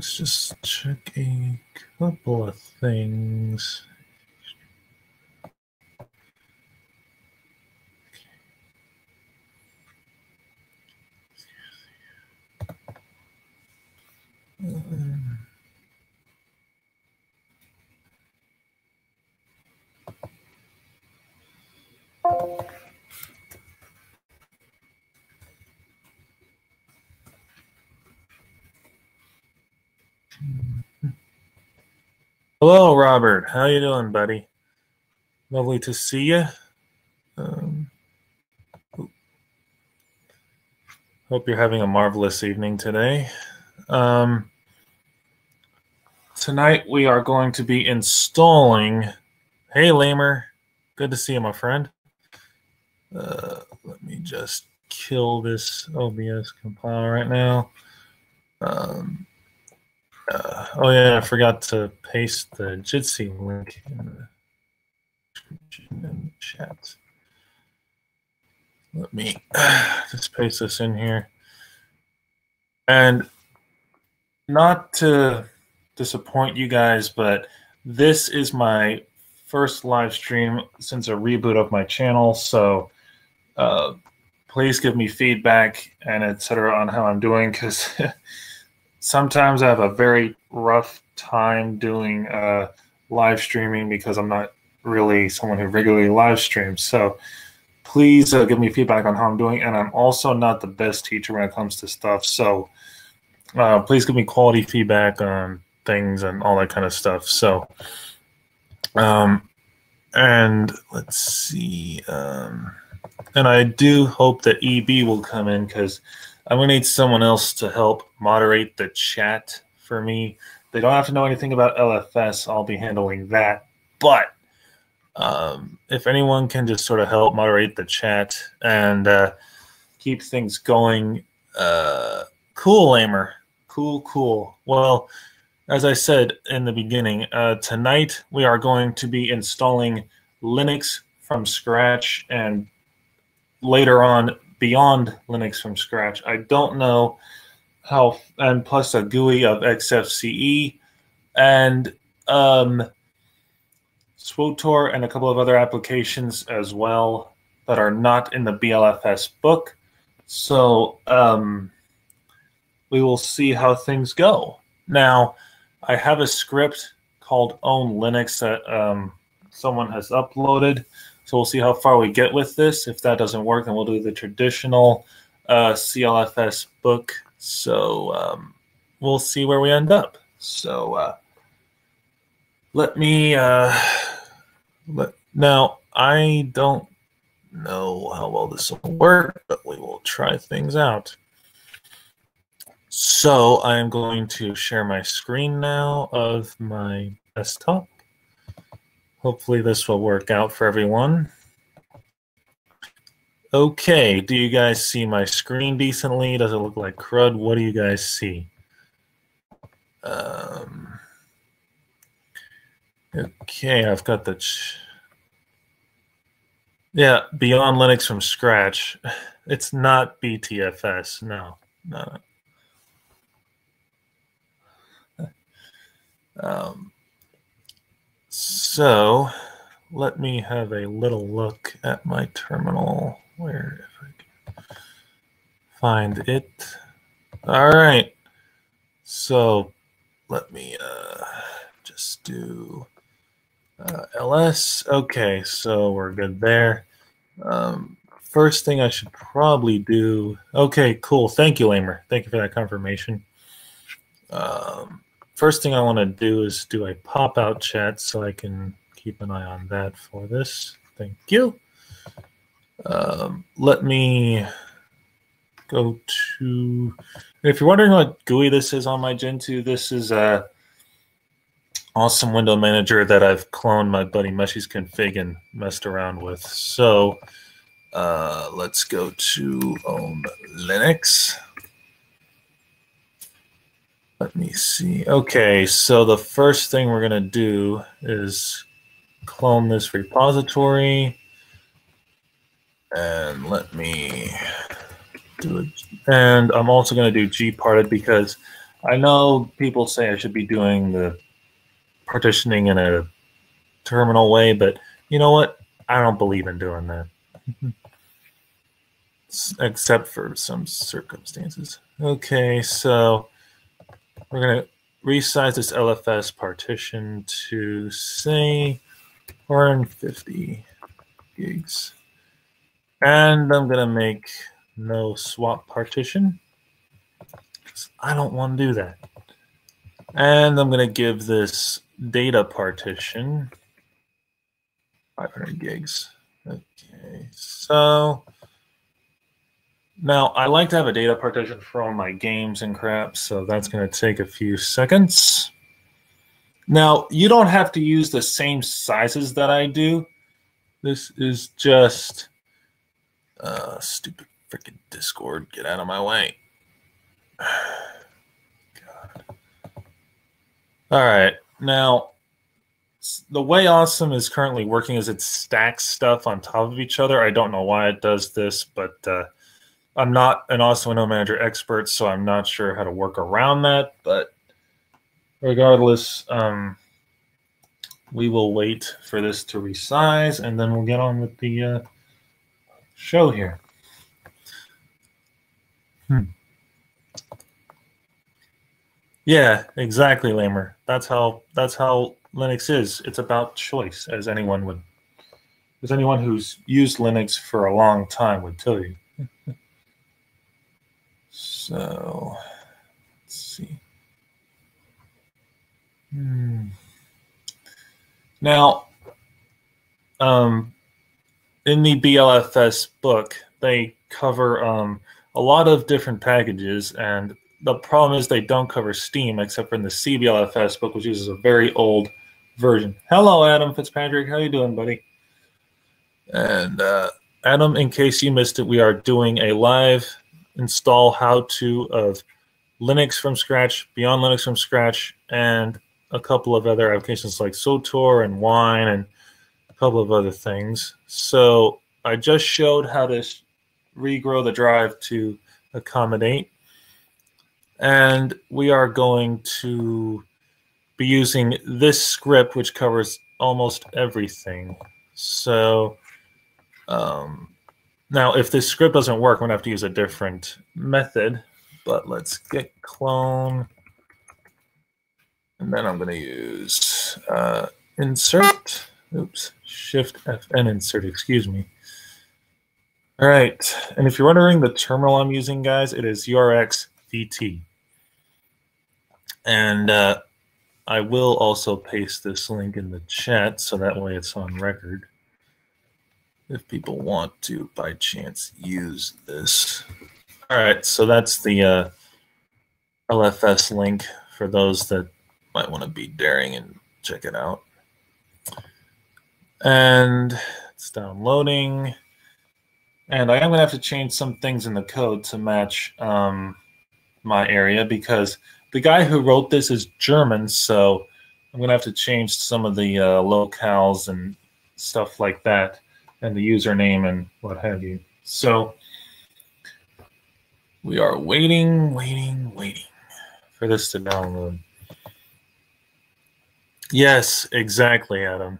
let's just check a couple of things. Hello, Robert. How you doing, buddy? Lovely to see you. Hope you're having a marvelous evening today. Tonight we are going to be installing. Hey, Lamer. Good to see you, my friend. Let me just kill this OBS compiler right now. Oh yeah, I forgot to paste the Jitsi link in the description and chat. Let me just paste this in here. And not to disappoint you guys, but this is my first live stream since a reboot of my channel. So please give me feedback and etc. on how I'm doing, because sometimes I have a very rough time doing live streaming because I'm not really someone who regularly live streams. So please give me feedback on how I'm doing. And I'm also not the best teacher when it comes to stuff. So please give me quality feedback on things and all that kind of stuff. So, and let's see. And I do hope that EB will come in, because I'm going to need someone else to help moderate the chat for me. They don't have to know anything about LFS. I'll be handling that. But if anyone can just sort of help moderate the chat and keep things going. Cool, Lamer. Cool. Well, as I said in the beginning, tonight we are going to be installing Linux from scratch, and later on beyond Linux from scratch. I don't know how, and plus a GUI of xfce and SWTOR and a couple of other applications as well that are not in the BLFS book. So we will see how things go. Now, I have a script called Own Linux that someone has uploaded. So we'll see how far we get with this. If that doesn't work, then we'll do the traditional CLFS book. So we'll see where we end up. So let me now, I don't know how well this will work, but we will try things out. So I am going to share my screen now of my desktop. Hopefully this will work out for everyone. Okay, do you guys see my screen decently? Does it look like crud? What do you guys see? Okay, I've got the... Yeah, Beyond Linux from scratch. It's not BTFS, no. So let me have a little look at my terminal. Where, if I can find it. All right. So let me just do ls. Okay, so we're good there. First thing I should probably do. Okay, cool. Thank you, Lamer. Thank you for that confirmation. First thing I want to do is do a pop-out chat so I can keep an eye on that for this. Thank you. Let me go to... If you're wondering what GUI this is on my Gentoo, this is a awesome window manager that I've cloned my buddy Meshy's config and messed around with. So let's go to Own Linux. Let me see. Okay, so the first thing we're going to do is clone this repository. And let me do it. And I'm also going to do gparted because I know people say I should be doing the partitioning in a terminal way, but you know what? I don't believe in doing that. Except for some circumstances. Okay, so we're going to resize this LFS partition to, say, 450 gigs. And I'm going to make no swap partition. I don't want to do that. And I'm going to give this data partition 500 gigs. Okay, so now I like to have a data partition for all my games and crap, so that's going to take a few seconds. Now, you don't have to use the same sizes that I do. This is just stupid freaking Discord. Get out of my way. God. All right. Now, the way Awesome is currently working is it stacks stuff on top of each other. I don't know why it does this, but I'm not an Awesome Window Manager expert, so I'm not sure how to work around that. But regardless, we will wait for this to resize, and then we'll get on with the show here. Yeah, exactly, Lamer. That's how Linux is. It's about choice, as anyone who's used Linux for a long time would tell you. So let's see. Now, in the BLFS book, they cover a lot of different packages, and the problem is they don't cover Steam, except for in the CBLFS book, which uses a very old version. Hello, Adam Fitzpatrick. How you doing, buddy? And Adam, in case you missed it, we are doing a live install how-to of Linux from scratch, Beyond Linux from scratch, and a couple of other applications like Sotor and Wine and a couple of other things. So I just showed how to regrow the drive to accommodate. And we are going to be using this script, which covers almost everything. So now, if this script doesn't work, we're going to have to use a different method. But let's get clone. And then I'm going to use insert. Oops, Shift FN insert, excuse me. All right. And if you're wondering the terminal I'm using, guys, it is URXVT. And I will also paste this link in the chat so that way it's on record if people want to, by chance, use this. All right, so that's the LFS link for those that might want to be daring and check it out. And it's downloading. And I am going to have to change some things in the code to match my area, because the guy who wrote this is German, so I'm going to have to change some of the locales and stuff like that, and the username and what have you. So we are waiting for this to download. Yes, exactly, Adam.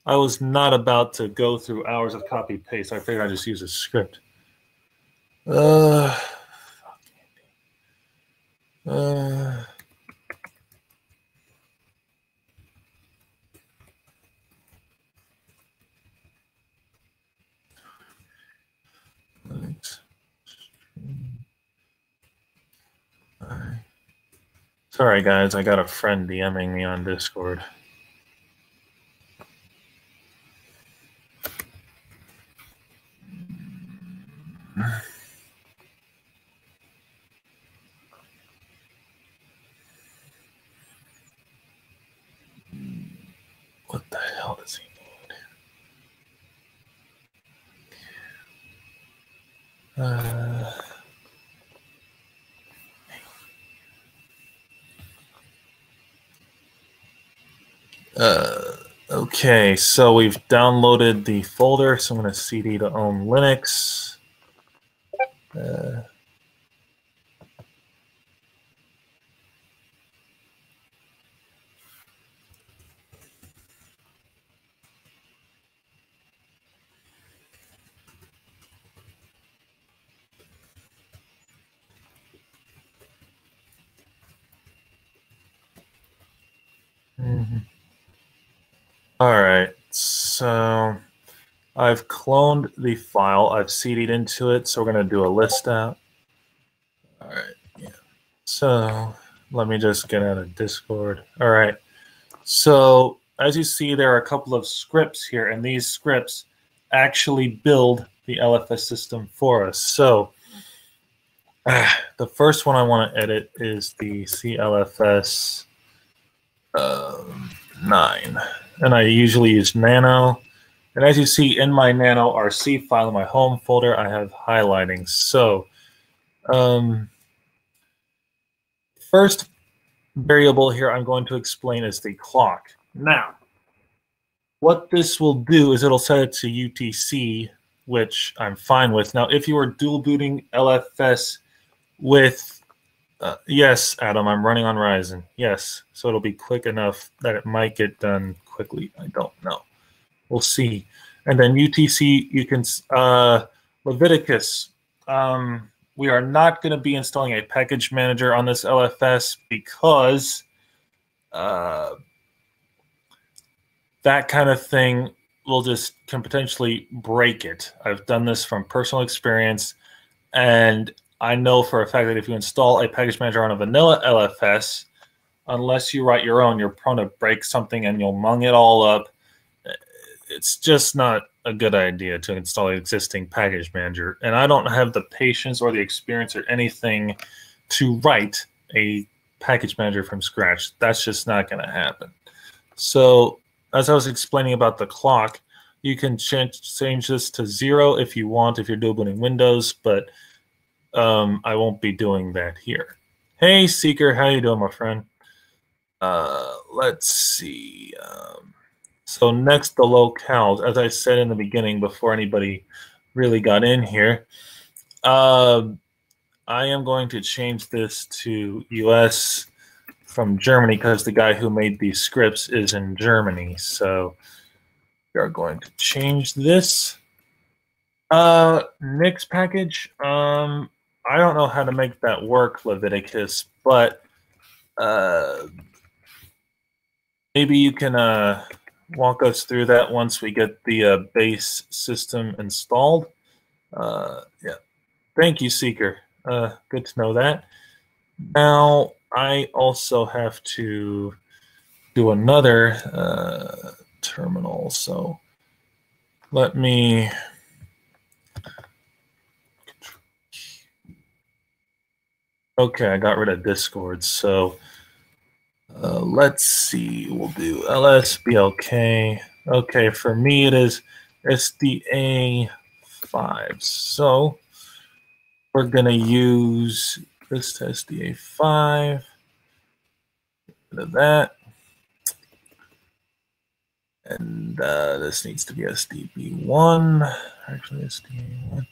I was not about to go through hours of copy paste. I figured I'd just use a script. Sorry, guys. I got a friend DMing me on Discord. What the hell does he need? Okay, so we've downloaded the folder, so I'm going to cd to own Linux. All right, so I've cloned the file. I've CD'd into it, so we're going to do a list out. All right, yeah. So let me just get out of Discord. All right. So as you see, there are a couple of scripts here, and these scripts actually build the LFS system for us. So the first one I want to edit is the CLFS 9. And I usually use nano. And as you see in my nano RC file in my home folder, I have highlighting. So first variable here I'm going to explain is the clock. Now, what this will do is it'll set it to UTC, which I'm fine with. Now, if you are dual booting LFS with, yes, Adam, I'm running on Ryzen. Yes, so it'll be quick enough that it might get done quickly. I don't know. We'll see. And then UTC, you can, Leviticus. We are not going to be installing a package manager on this LFS because that kind of thing can potentially break it. I've done this from personal experience, and I know for a fact that if you install a package manager on a vanilla LFS, unless you write your own, you're prone to break something and you'll mung it all up. It's just not a good idea to install an existing package manager. And I don't have the patience or the experience or anything to write a package manager from scratch. That's just not going to happen. So as I was explaining about the clock, you can change this to 0 if you want, if you're dual booting Windows, but I won't be doing that here. Hey, Seeker, how you doing, my friend? Let's see. So next, the locales. As I said in the beginning, before anybody really got in here, I am going to change this to US from Germany because the guy who made these scripts is in Germany. So we are going to change this. Nix package. I don't know how to make that work, Leviticus, but maybe you can walk us through that once we get the base system installed. Yeah. Thank you, Seeker. Good to know that. Now, I also have to do another terminal. So let me... Okay, I got rid of Discord. So let's see. We'll do LSBLK. Okay, for me it is SDA5. So we're going to use this to SDA5. Rid of that. And this needs to be SDB1. Actually, SDA1.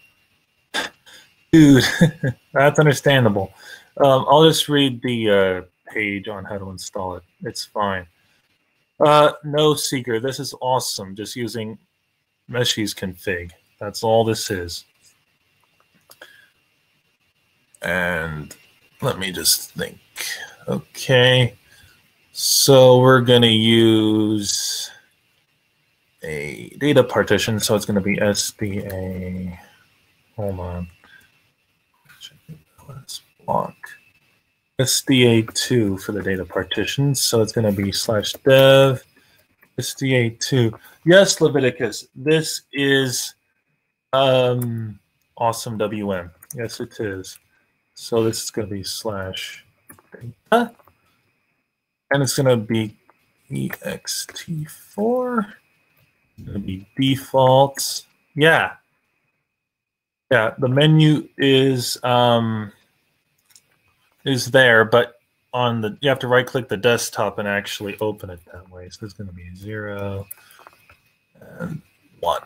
Dude, that's understandable. I'll just read the page on how to install it. It's fine. No, Seeker, this is awesome. Just using Meshi's config. That's all this is. And let me just think. Okay. So we're going to use a data partition. So it's going to be SDA. Hold on. Let's block. SDA2 for the data partition. So it's going to be /dev SDA2. Yes, Leviticus. This is awesome WM. Yes, it is. So this is going to be /data. And it's going to be ext4. It's going to be defaults. Yeah. Yeah, the menu is there, but on the you have to right click the desktop and actually open it that way. So it's going to be 0 and 1.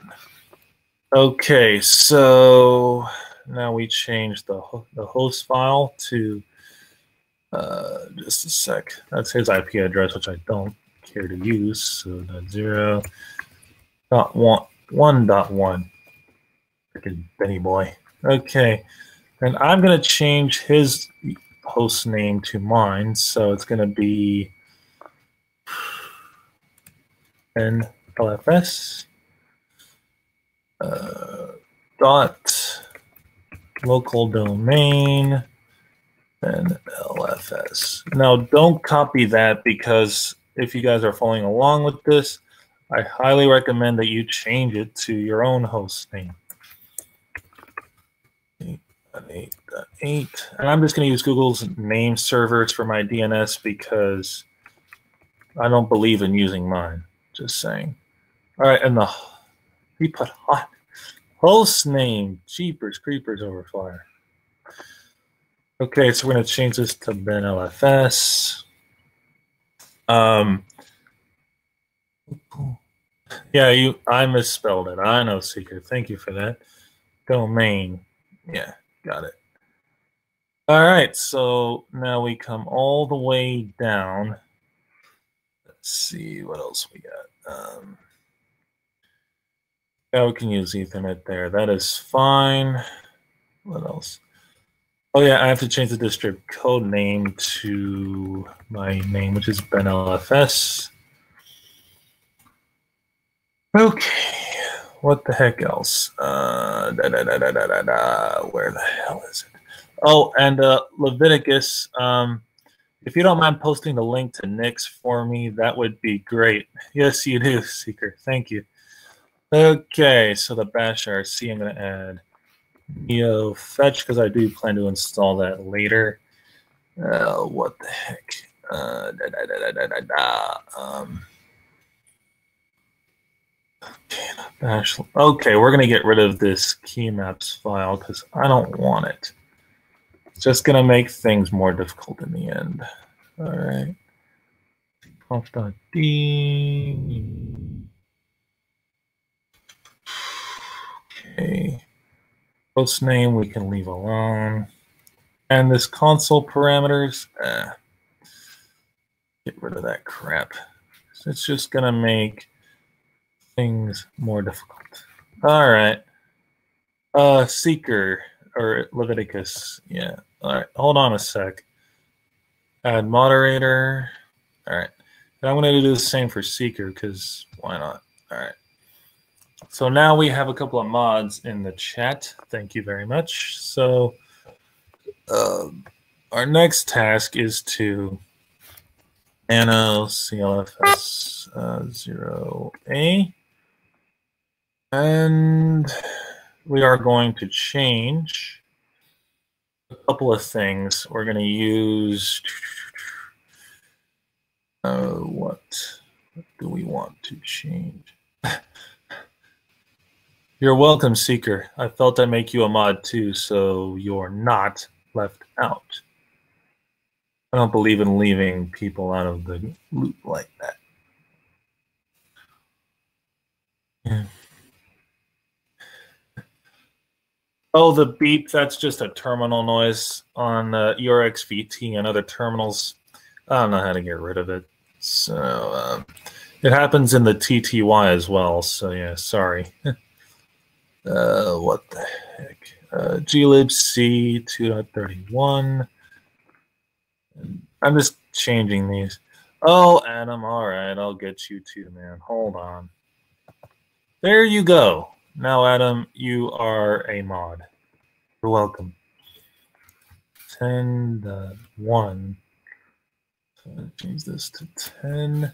Okay, so now we change the host file to just a sec. That's his IP address, which I don't care to use. So .0.1.1. Freaking Benny boy. Okay, and I'm going to change his host name to mine. So it's going to be and LFS dot local domain and LFS. Now, don't copy that, because if you guys are following along with this, I highly recommend that you change it to your own host name. 8.8. And I'm just going to use Google's name servers for my DNS because I don't believe in using mine. Just saying. All right, and we put hot host name. Jeepers creepers over fire. Okay, so we're going to change this to Ben LFS. Yeah, I misspelled it. I know, Seeker. Thank you for that. Domain. Yeah, got it. All right, so now we come all the way down. Let's see what else we got. Yeah, we can use Ethernet there. That is fine. What else? Oh yeah, I have to change the distro code name to my name, which is Ben LFS. Okay, what the heck else? Where the hell is it? Oh, and Leviticus. If you don't mind posting the link to Nix for me, that would be great. Yes, you do, Seeker. Thank you. Okay, so the bash RC, I'm going to add neo fetch because I do plan to install that later. What the heck? Bash. Okay, we're going to get rid of this key maps file because I don't want it. It's just going to make things more difficult in the end. All right. Conf.d. Okay. Host name we can leave alone. And this console parameters, get rid of that crap. So it's just going to make things more difficult. All right. Seeker or Leviticus. Yeah. All right. Hold on a sec. Add moderator. All right. And I'm going to do the same for Seeker because why not? All right. So now we have a couple of mods in the chat. Thank you very much. So our next task is to nano CLFS 0A. And we are going to change a couple of things. We're going to use what do we want to change? You're welcome, Seeker. I felt I'd make you a mod too, so you're not left out. I don't believe in leaving people out of the loop like that. Yeah. Oh, the beep, that's just a terminal noise on your XVT and other terminals. I don't know how to get rid of it. So it happens in the TTY as well, so yeah, sorry. What the heck? glibc 2.31. I'm just changing these. Oh, Adam, all right, I'll get you too, man. Hold on. There you go. Now, Adam, you are a mod. You're welcome. 10.1. So I'm going to change this to 10.1.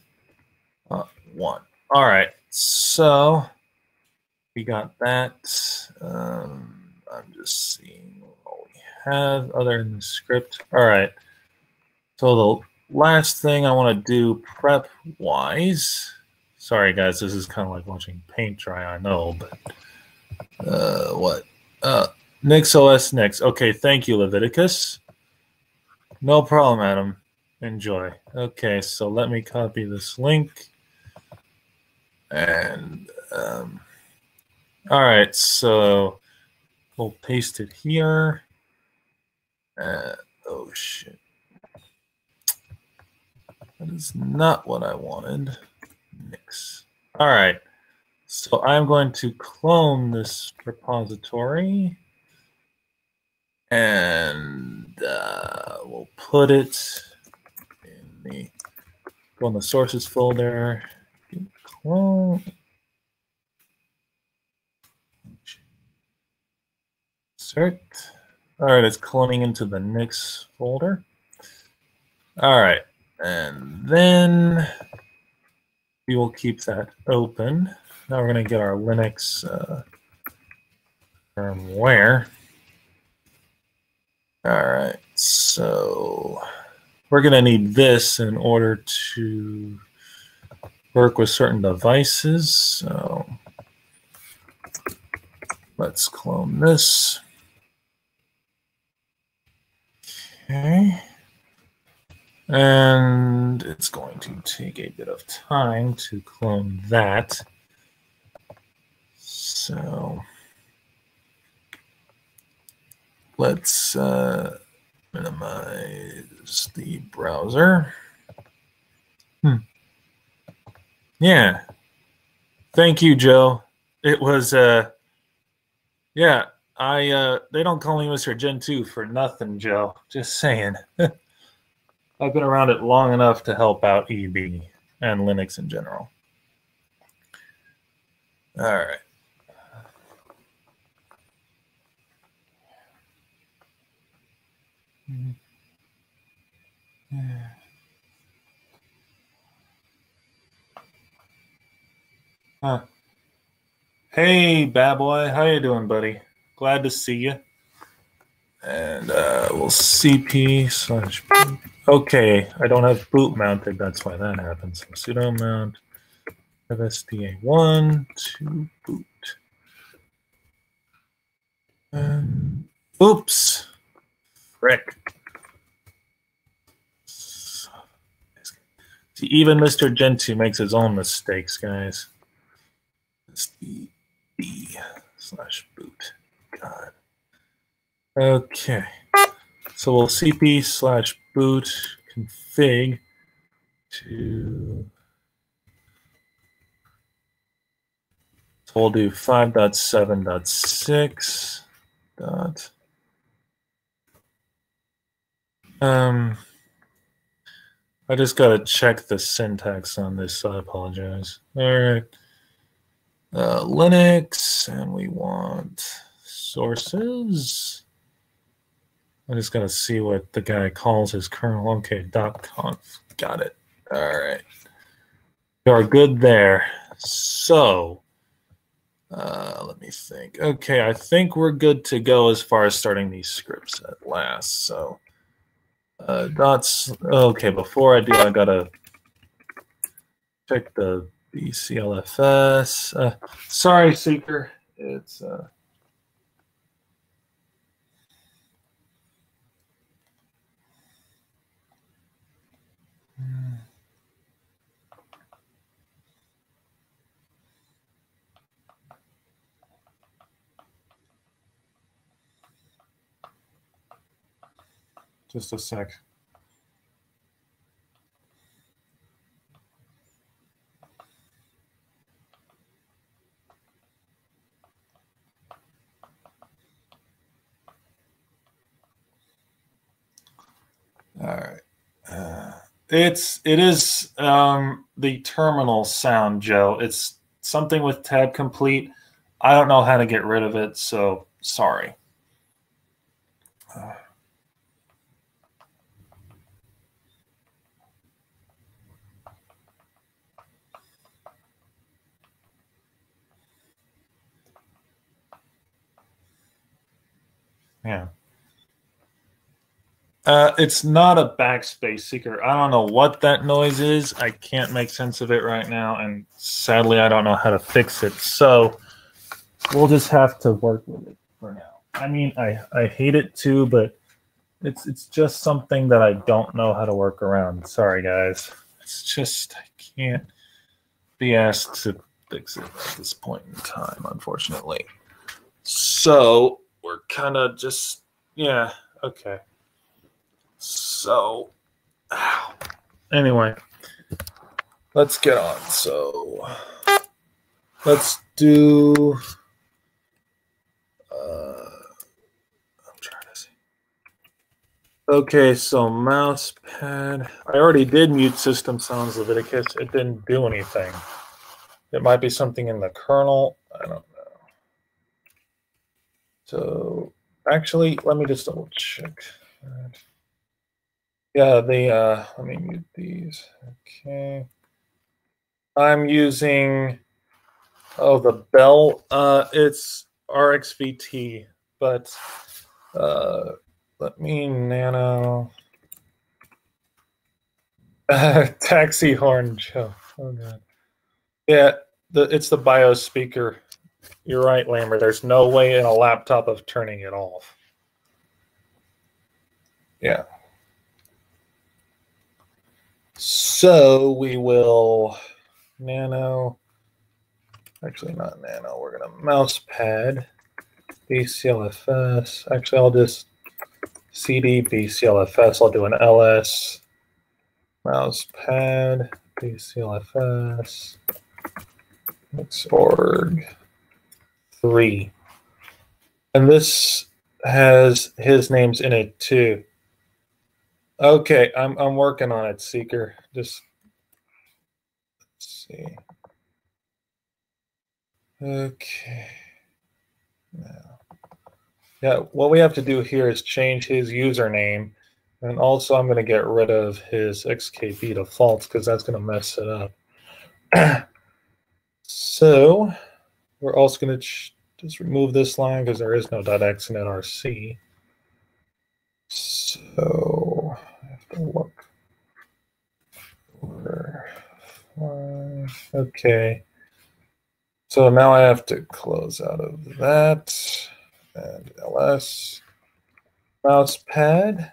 All right, so we got that. I'm just seeing what we have other than the script. All right. So the last thing I want to do prep-wise, sorry guys, this is kind of like watching paint dry, I know, but what? Nix OS Nix. Okay, thank you, Leviticus. No problem, Adam. Enjoy. Okay, so let me copy this link. And, all right, so we'll paste it here. Oh, shit. That is not what I wanted. Nix. All right. So I'm going to clone this repository. And we'll put it in the, go in the sources folder. clone. Insert. All right, it's cloning into the Nix folder. All right, and then we will keep that open. Now we're going to get our Linux firmware. All right, so we're going to need this in order to work with certain devices. So let's clone this. Okay. And it's going to take a bit of time to clone that. So let's minimize the browser. Yeah. Thank you, Joe. It was, yeah, they don't call me Mr. Gen 2 for nothing, Joe. Just saying. I've been around it long enough to help out EB and Linux in general. All right. Hey, bad boy. How you doing, buddy? Glad to see you. And we'll cp/boot. Okay, I don't have boot mounted. That's why that happens. So sudo mount fsda1 to boot. Oops. Frick. See, even Mr. Gen 2 makes his own mistakes, guys. sd/boot. God. Okay. So we'll cp/boot config to. So we'll do 5.7.6. I just got to check the syntax on this, so I apologize. All right. Linux, and we want sources. I just got to see what the guy calls his kernel. Okay, .conf. Got it. All right. We are good there. So, let me think. Okay, I think we're good to go as far as starting these scripts at last. So, okay, before I do, I got to check the BLFS. Sorry, Seeker. It's just a sec. All right. It is the terminal sound, Joe. It's something with tab complete. I don't know how to get rid of it, so sorry. Yeah. It's not a backspace Seeker. I don't know what that noise is. I can't make sense of it right now, and sadly, I don't know how to fix it. So we'll just have to work with it for now. I mean, I hate it too, but it's just something that I don't know how to work around. Sorry, guys. It's just I can't be asked to fix it at this point in time, unfortunately. So we're kind of just, yeah, okay. So, anyway, let's get on. So, let's do. I'm trying to see. Okay, so mouse pad. I already did mute system sounds Leviticus. It didn't do anything. It might be something in the kernel. I don't know. So actually, let me just double check. Yeah, let me mute these. Okay. I'm using, the Bell. It's RXVT, but let me nano. Taxi horn Joe. Oh god. Yeah, it's the BIOS speaker. You're right, Lamer. There's no way in a laptop of turning it off. Yeah. So we will nano. Actually, not nano. We're gonna mouse pad BCLFS. Actually, I'll just CD BCLFS. I'll do an LS mouse pad BCLFS. Xorg 3. And this has his names in it too. Okay, I'm working on it, Seeker. Just let's see. Okay. Now, yeah, what we have to do here is change his username, and also I'm going to get rid of his XKB defaults because that's going to mess it up. So we're also going to just remove this line because there is no .x in NRC. So I have to look. Okay. So now I have to close out of that and ls mouse pad.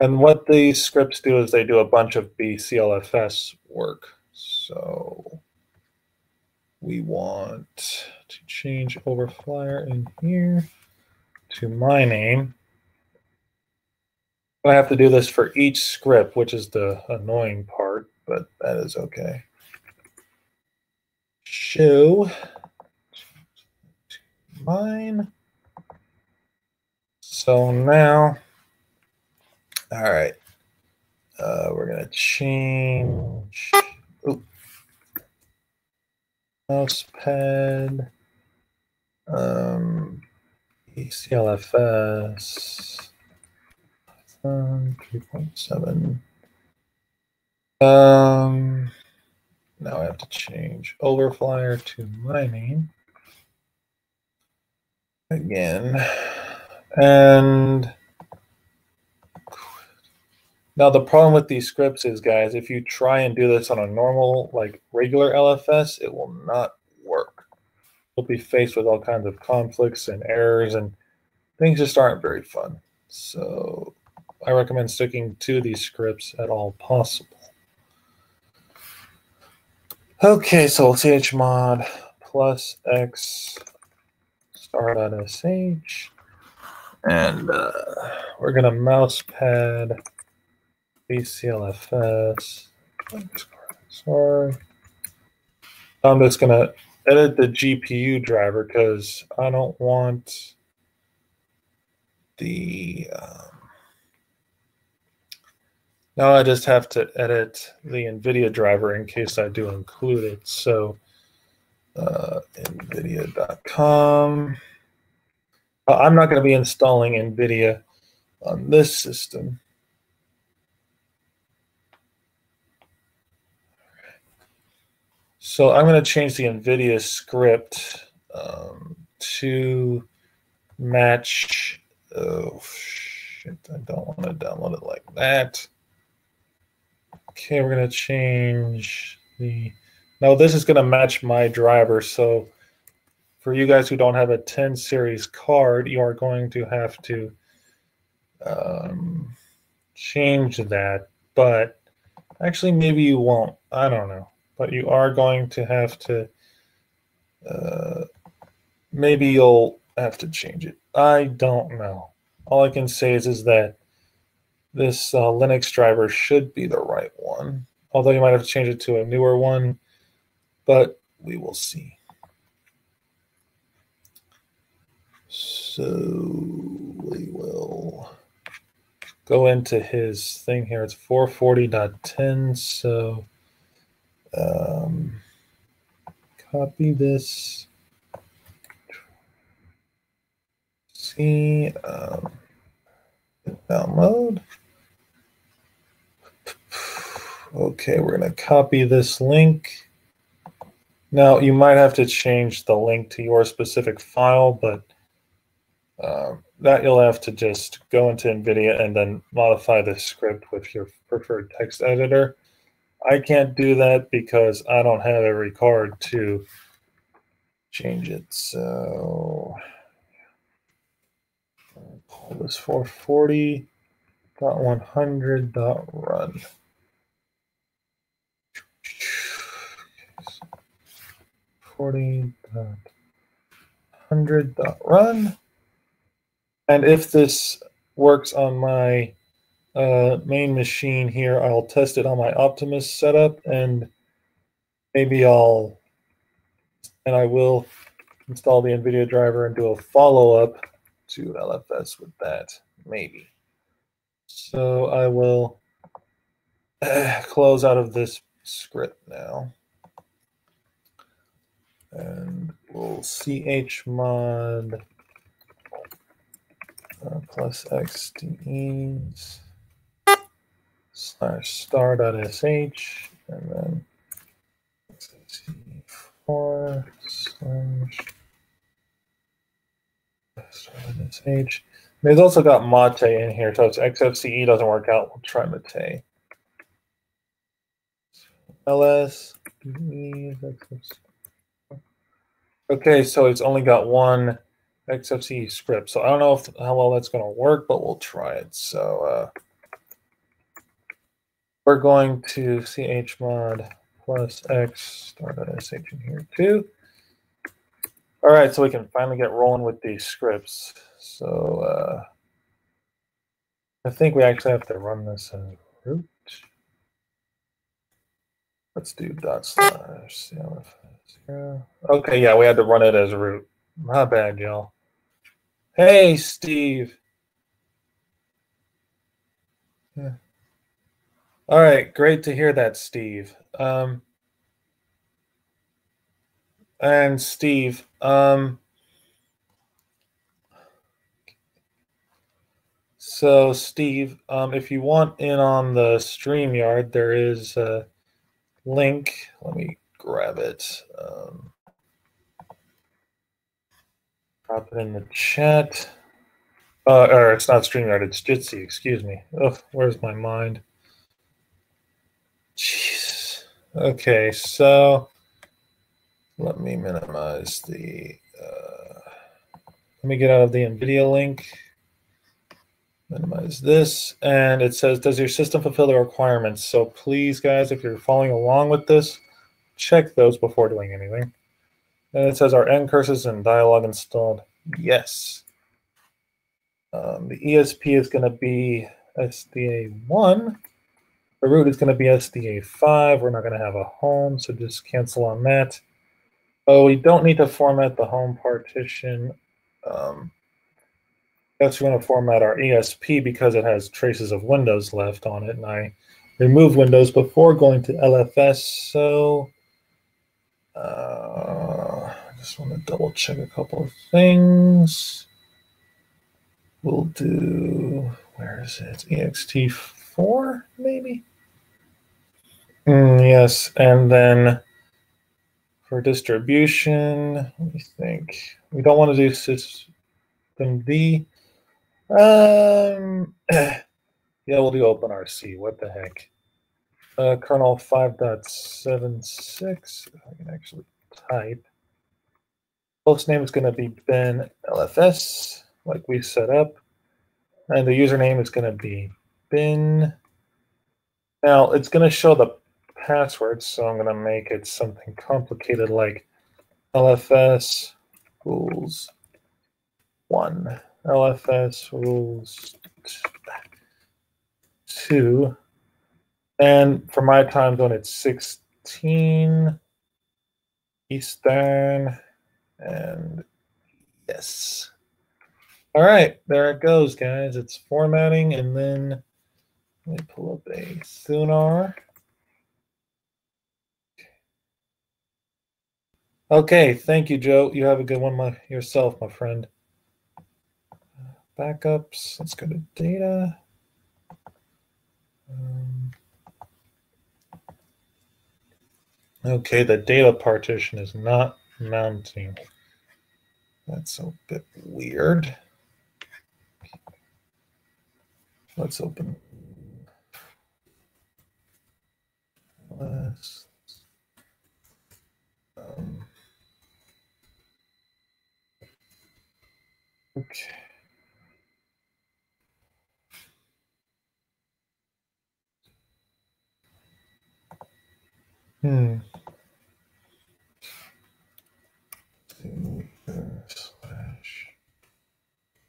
And what these scripts do is they do a bunch of BCLFS work. So we want to change overflyer in here to my name. I have to do this for each script, which is the annoying part, but that is okay. Show mine. So now, all right, we're going to change mouse pad, BCLFS 3.7. Now I have to change overflyer to my name again. And now the problem with these scripts is, guys, if you try and do this on a normal, like regular LFS, it will not work. You'll be faced with all kinds of conflicts and errors, and things just aren't very fun. So I recommend sticking to these scripts at all possible. Okay, so chmod plus x star.sh, and we're going to mouse pad BCLFS. Sorry. I'm just going to edit the GPU driver because I don't want the... now I just have to edit the NVIDIA driver in case I do include it. So NVIDIA.com. I'm not going to be installing NVIDIA on this system. So I'm going to change the NVIDIA script to match. Oh, shit. I don't want to download it like that. Okay, we're going to change the... Now this is going to match my driver. So for you guys who don't have a 10 series card, you are going to have to change that. But actually, maybe you won't. I don't know. But you are going to have to... maybe you'll have to change it. I don't know. All I can say is that this Linux driver should be the right one. Although you might have to change it to a newer one. But we will see. So we will go into his thing here. It's 440.10. So copy this. See, download. Okay, we're going to copy this link. Now, you might have to change the link to your specific file, but that you'll have to just go into NVIDIA and then modify the script with your preferred text editor. I can't do that because I don't have every card to change it. So I'll pull this 440.100.run. 40.100.run. And if this works on my main machine here, I'll test it on my Optimus setup, and maybe I will install the NVIDIA driver and do a follow-up to LFS with that, maybe. So I will close out of this script now. And we'll chmod plus xdes /star.sh, and then xfce4 /star.sh. There's also got Mate in here, so if xfce doesn't work out, we'll try Mate. ls. Okay, so it's only got one xfce script, so I don't know how well that's going to work, but we'll try it. So we're going to chmod plus x star.sh in here too. All right, so we can finally get rolling with these scripts. So I think we actually have to run this as root. Let's do /CLFS0. Okay, yeah, we had to run it as root. My bad, y'all. Hey, Steve. Yeah. All right, great to hear that, Steve. And Steve, so Steve, if you want in on the StreamYard, there is a link. Let me grab it. Drop it in the chat. Or it's not StreamYard, it's Jitsi, excuse me. Ugh, where's my mind? Jeez. Okay, so let me minimize the, let me get out of the NVIDIA link. Minimize this, and it says, does your system fulfill the requirements? So please, guys, if you're following along with this, check those before doing anything. And it says, are end curses and dialog installed? Yes. The ESP is going to be SDA1. The root is going to be SDA5. We're not going to have a home, so just cancel on that. Oh, we don't need to format the home partition. That's going to format our ESP because it has traces of Windows left on it, and I removed Windows before going to LFS, so I just want to double check a couple of things. We'll do, where is it? ext4, maybe? Yes, and then for distribution, let me think. We don't want to do systemd. Yeah, we'll do OpenRC. What the heck? Kernel 5.76. If I can actually type. Host name is going to be Ben LFS, like we set up. And the username is going to be bin. Now, it's going to show the password, so I'm going to make it something complicated like LFS rules 1, LFS rules 2. And for my time zone, it's 16 Eastern. And yes. All right, there it goes, guys. It's formatting, and then let me pull up a Sonar. Okay, thank you, Joe. You have a good one yourself, my friend. Backups. Let's go to data. Okay, the data partition is not mounting. That's a bit weird. Let's open this. Okay.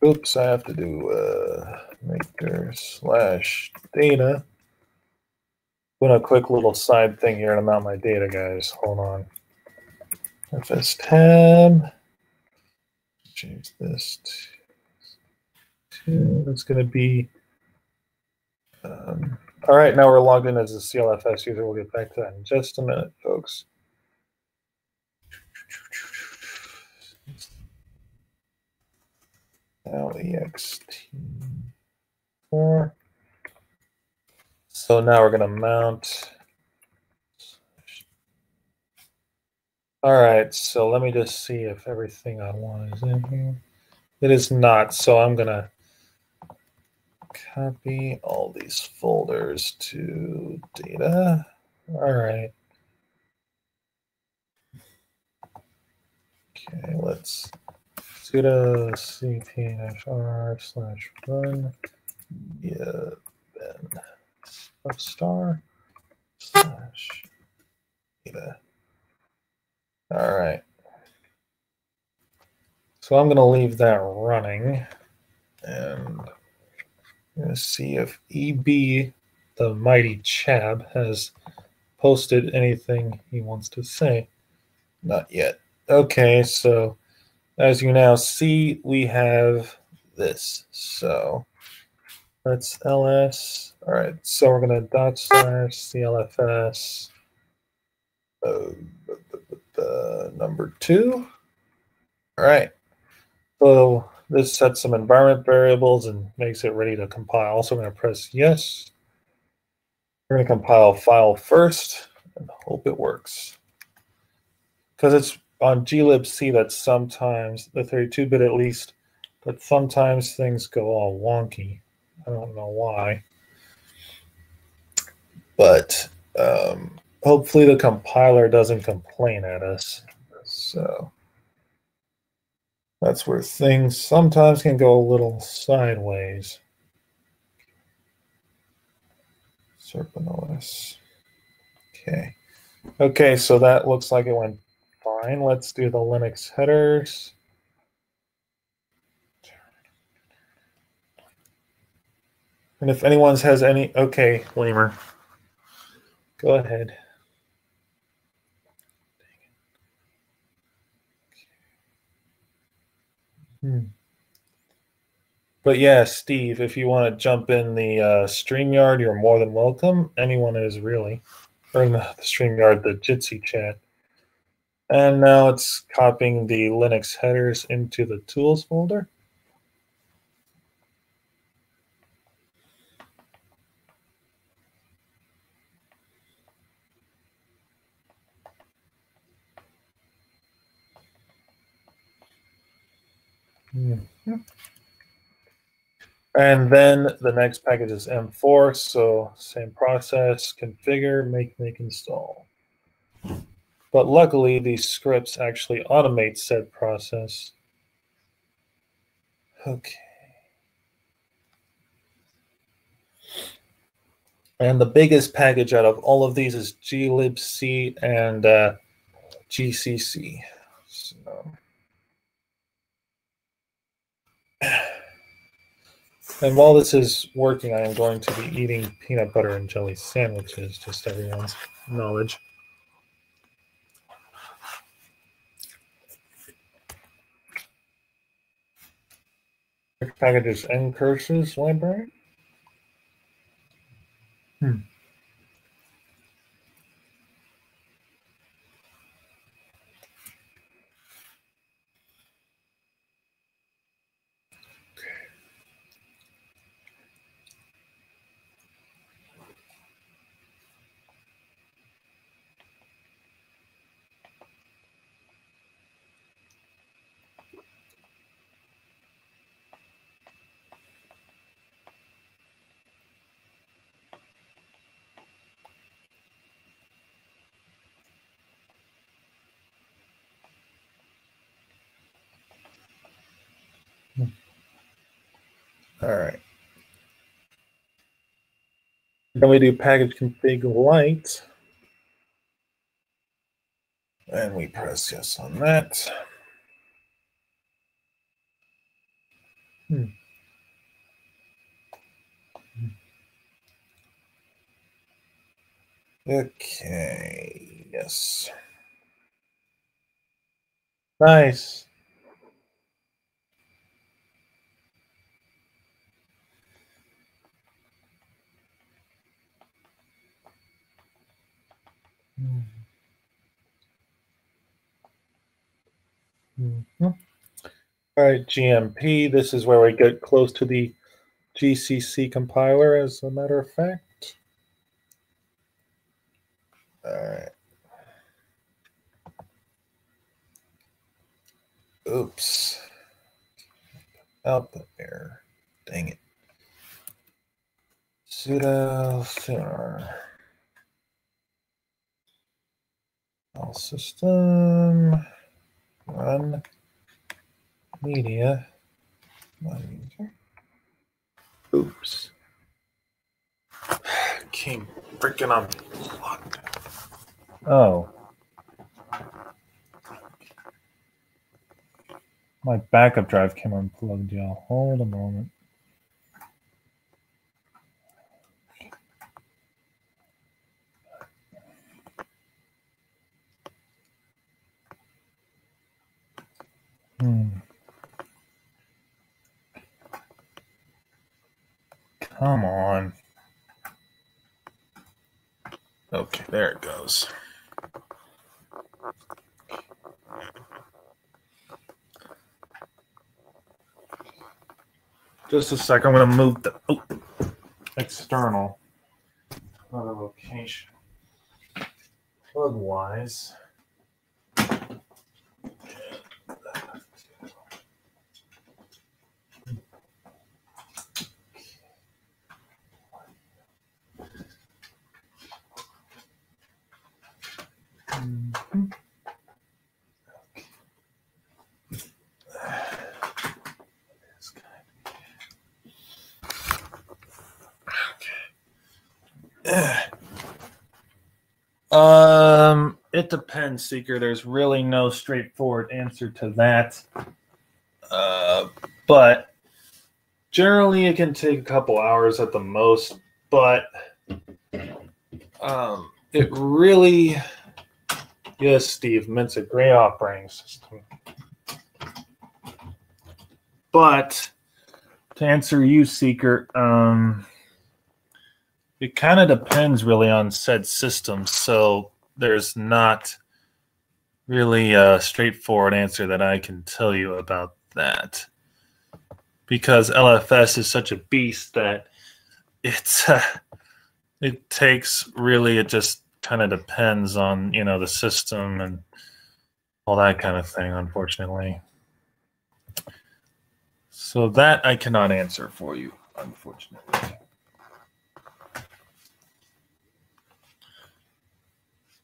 Oops, I have to do maker slash data. Doing a quick little side thing here to mount my data, guys. Hold on. FS tab. Change this to that's going to be. All right, now we're logged in as a CLFS user. We'll get back to that in just a minute, folks. LEXT4. So now we're going to mount. All right, so let me just see if everything I want is in here. It is not, so I'm going to copy all these folders to data. All right. Okay, let's sudo cp-r/run ben star slash data. All right. So I'm going to leave that running, and I'm going to see if EB, the mighty Chab, has posted anything he wants to say. Not yet. Okay, so as you now see, we have this. So that's ls. All right, so we're going to /clfs number 2. All right. So this sets some environment variables and makes it ready to compile. Also, I'm going to press yes. We're going to compile file first and hope it works. Because it's on glibc that sometimes, the 32-bit at least, but sometimes things go all wonky. I don't know why. But hopefully the compiler doesn't complain at us. So that's where things sometimes can go a little sideways. Serpent Okay. Okay, so that looks like it went fine. Let's do the Linux headers. And if anyone has any, okay, Lemur, go ahead. But yeah, Steve, if you want to jump in the StreamYard, you're more than welcome. Anyone is really. Or in the StreamYard, the Jitsi chat. And now it's copying the Linux headers into the tools folder. And then the next package is M4, so same process, configure, make, install. But luckily, these scripts actually automate said process. Okay. And the biggest package out of all of these is glibc and GCC. So. And while this is working, I am going to be eating peanut butter and jelly sandwiches, just everyone's knowledge. Packages and curses library. All right. Then we do package config light. And we press yes on that. Okay, yes. Nice. All right, GMP. This is where we get close to the GCC compiler, as a matter of fact. All right. Oops. Output error. Dang it. Sudo filler. All system. Run. Media. Oops. Came freaking unplugged. Oh. My backup drive came unplugged, y'all. Hold a moment. Come on. Okay, there it goes. Just a sec. I'm going to move the external other location. Plug-wise. It depends, Seeker. There's really no straightforward answer to that. But generally it can take a couple hours at the most, but it really, yes, Steve, it's a great operating system. But to answer you, Seeker, it kind of depends really on said system. So there's not really a straightforward answer that I can tell you about that. Because LFS is such a beast that it takes really, it just kind of depends on, you know, the system and all that kind of thing, unfortunately. So that I cannot answer for you, unfortunately.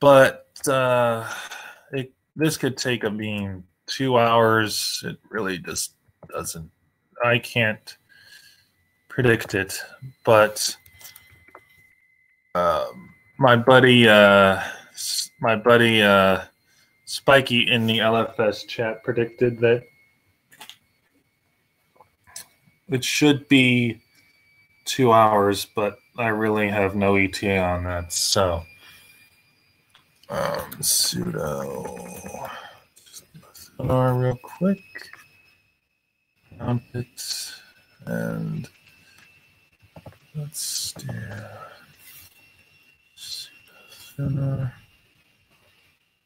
But this could take a being 2 hours. It really just doesn't. I can't predict it. But my buddy Spiky in the LFS chat predicted that it should be 2 hours, but I really have no ETA on that. So sudo real quick. It's And let's do thinner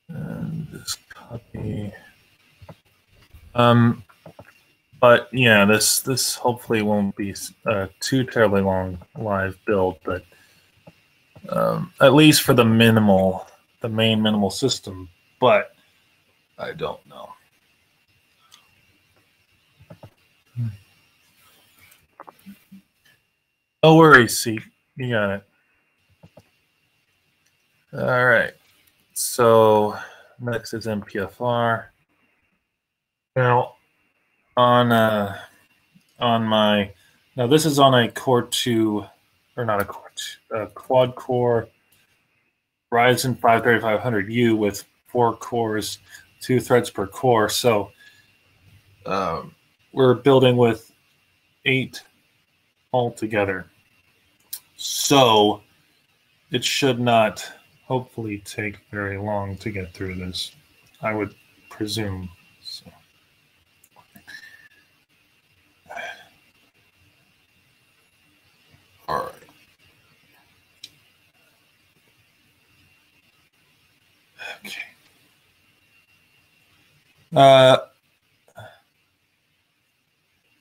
and just copy. But yeah, this hopefully won't be too terribly long live build, but at least for the main minimal system. But I don't know. No worries, C. You got it. All right. So next is MPFR. Now on my this is on a Core 2 or not a Core 2, quad core Ryzen 5 3500U with 4 cores, 2 threads per core. So we're building with 8 altogether. So it should not hopefully take very long to get through this, I would presume. So. All right. Okay.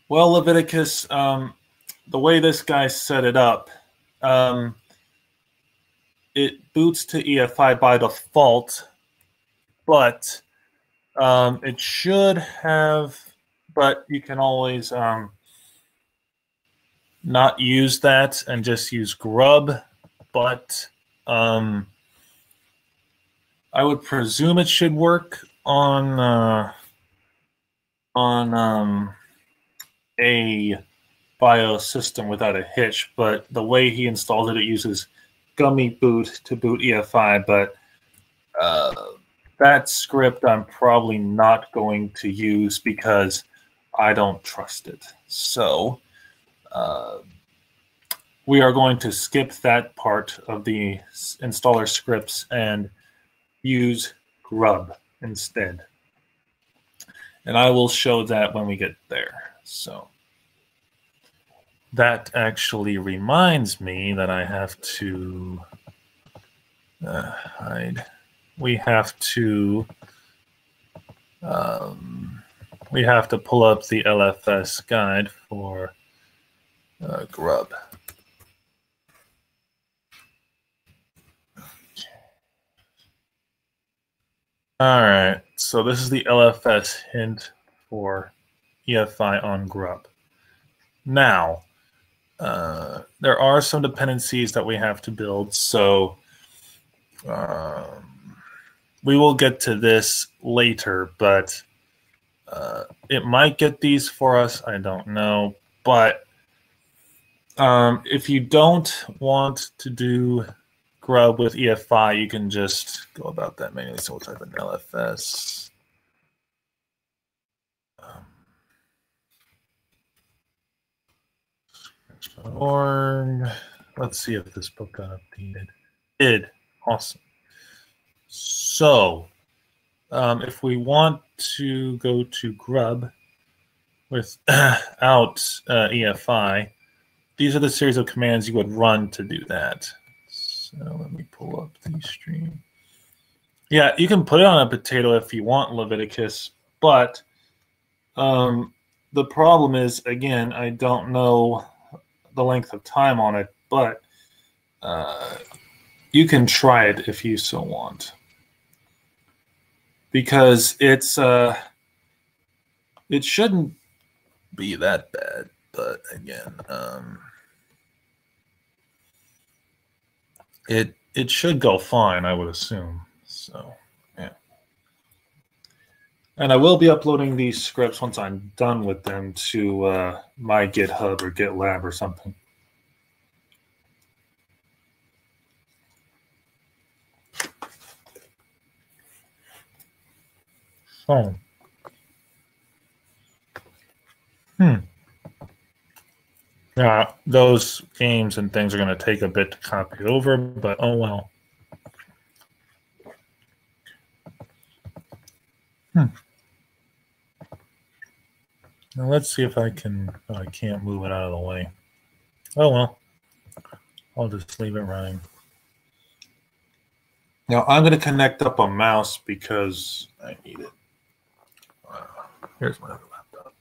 Well, Leviticus, the way this guy set it up, it boots to EFI by default, but it should have, but you can always not use that and just use grub. But I would presume it should work on a BIOS system without a hitch, but the way he installed it, it uses gummy boot to boot EFI, but that script I'm probably not going to use because I don't trust it. So we are going to skip that part of the installer scripts and use grub instead. And I will show that when we get there. So that actually reminds me that I have to hide. We have to pull up the LFS guide for grub. All right, so this is the LFS hint for EFI on grub. Now, there are some dependencies that we have to build, so we will get to this later, but it might get these for us. I don't know. But if you don't want to do grub with EFI, you can just go about that manually. So we'll type in LFS. Org. Let's see if this book got updated. It did. Awesome. So if we want to go to grub without EFI, these are the series of commands you would run to do that. So let me pull up the stream. Yeah, you can put it on a potato if you want, Leviticus, but the problem is, again, I don't know the length of time on it, but you can try it if you so want. Because it's it shouldn't be that bad, but again, it should go fine, I would assume. So yeah. And I will be uploading these scripts once I'm done with them to my GitHub or GitLab or something. So, yeah, those games and things are going to take a bit to copy over, but oh well. Now let's see if I can. Oh, I can't move it out of the way. Oh well, I'll just leave it running. Now I'm going to connect up a mouse because I need it. Here's my other laptop.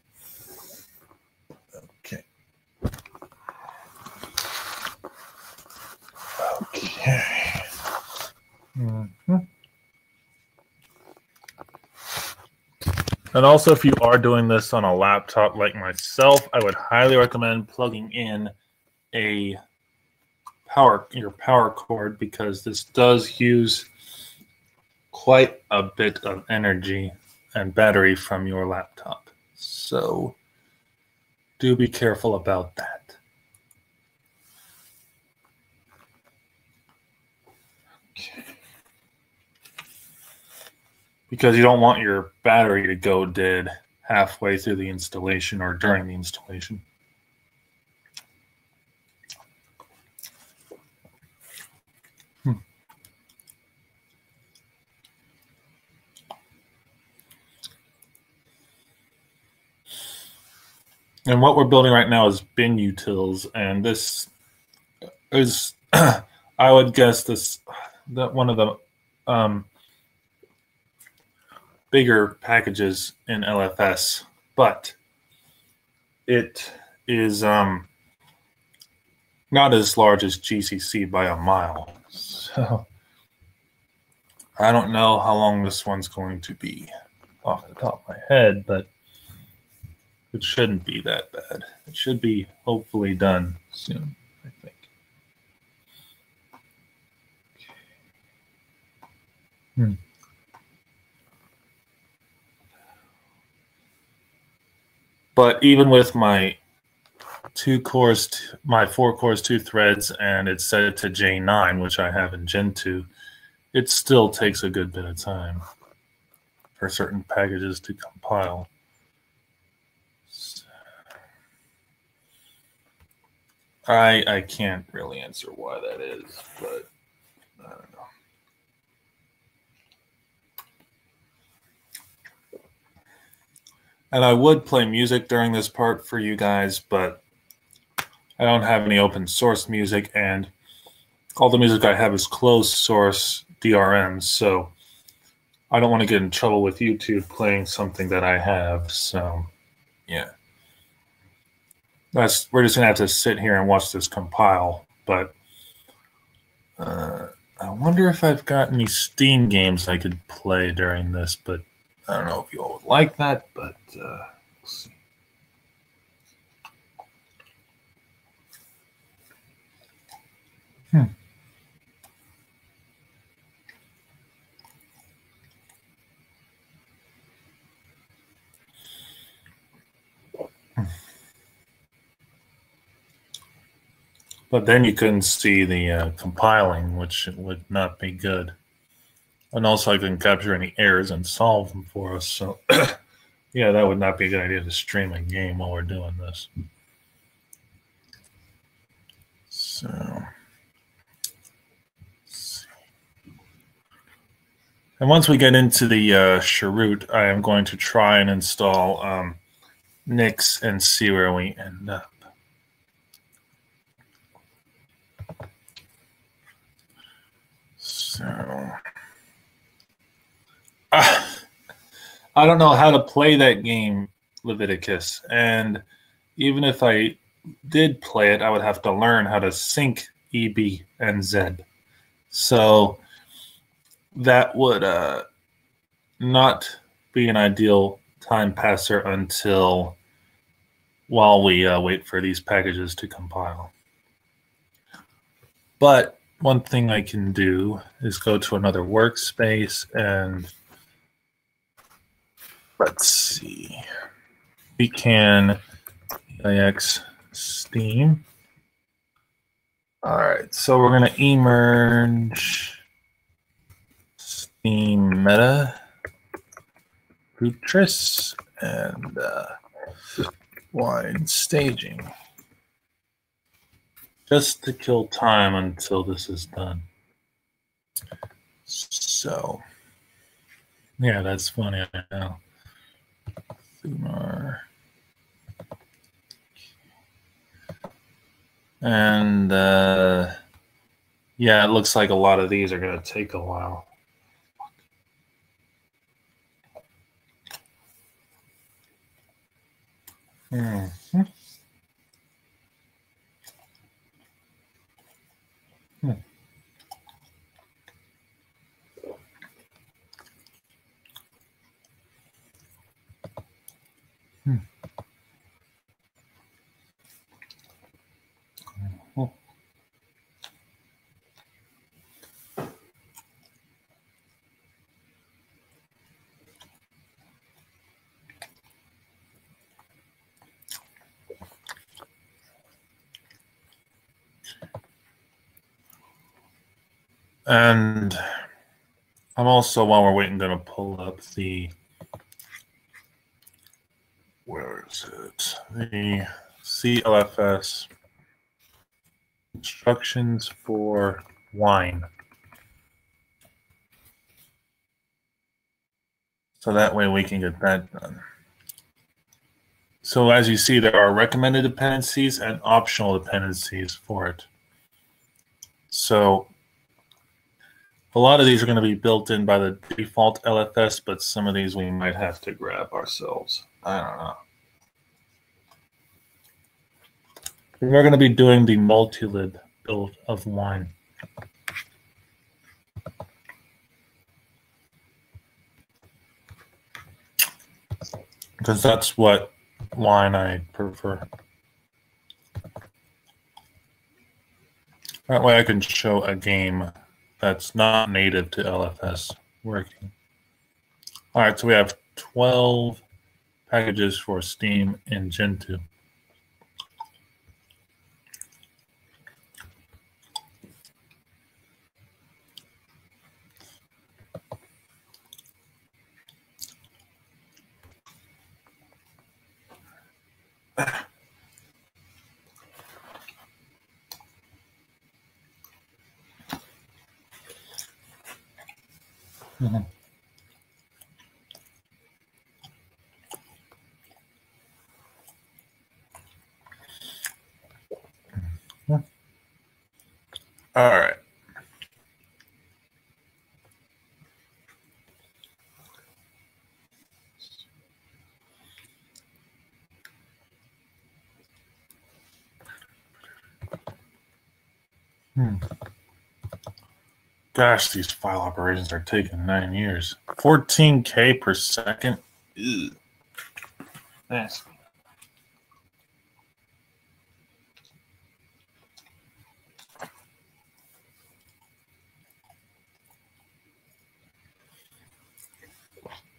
Okay. Okay. And also, if you are doing this on a laptop like myself, I would highly recommend plugging in your power cord, because this does use quite a bit of energy and battery from your laptop. So do be careful about that. Okay. Because you don't want your battery to go dead halfway through the installation or during the installation. And what we're building right now is bin utils, and this is, I would guess, that one of the bigger packages in LFS, but it is not as large as GCC by a mile. So I don't know how long this one's going to be off the top of my head, but it shouldn't be that bad. It should be hopefully done soon, I think. But even with my 4 cores, 2 threads, and it's set to J9, which I have in Gen 2, it still takes a good bit of time for certain packages to compile. I can't really answer why that is, but I don't know. And I would play music during this part for you guys, but I don't have any open source music, and all the music I have is closed source DRMs, so I don't want to get in trouble with YouTube playing something that I have. So yeah, we're just gonna have to sit here and watch this compile. But I wonder if I've got any Steam games I could play during this, but I don't know if you all would like that, but we'll see. But then you couldn't see the compiling, which would not be good. And also I couldn't capture any errors and solve them for us. So yeah, that would not be a good idea to stream a game while we're doing this. So let's see. And once we get into the cheroot, I am going to try and install Nix and see where we end up. So I don't know how to play that game, Leviticus, and even if I did play it, I would have to learn how to sync EB and Z. So that would not be an ideal time passer until while we wait for these packages to compile. But one thing I can do is go to another workspace and let's see. We can EIX Steam. All right, so we're going to emerge Steam Meta Bootris and wide staging, just to kill time until this is done. So yeah, that's funny. I know. Thumar And yeah, it looks like a lot of these are going to take a while. Mm-hmm. Hmm. Hmm. Hmm. And I'm also, while we're waiting, going to pull up the, where is it? The CLFS instructions for wine. So that way we can get that done. So as you see, there are recommended dependencies and optional dependencies for it. So a lot of these are going to be built in by the default LFS, but some of these we might have to grab ourselves. I don't know. We're going to be doing the multi-lib build of wine. Because that's what wine I prefer. That way I can show a game that's not native to LFS working. All right, so we have 12 packages for Steam in Gentoo. Mm-hmm. All right. Gosh, these file operations are taking 9 years. 14K per second. Ew. Nasty.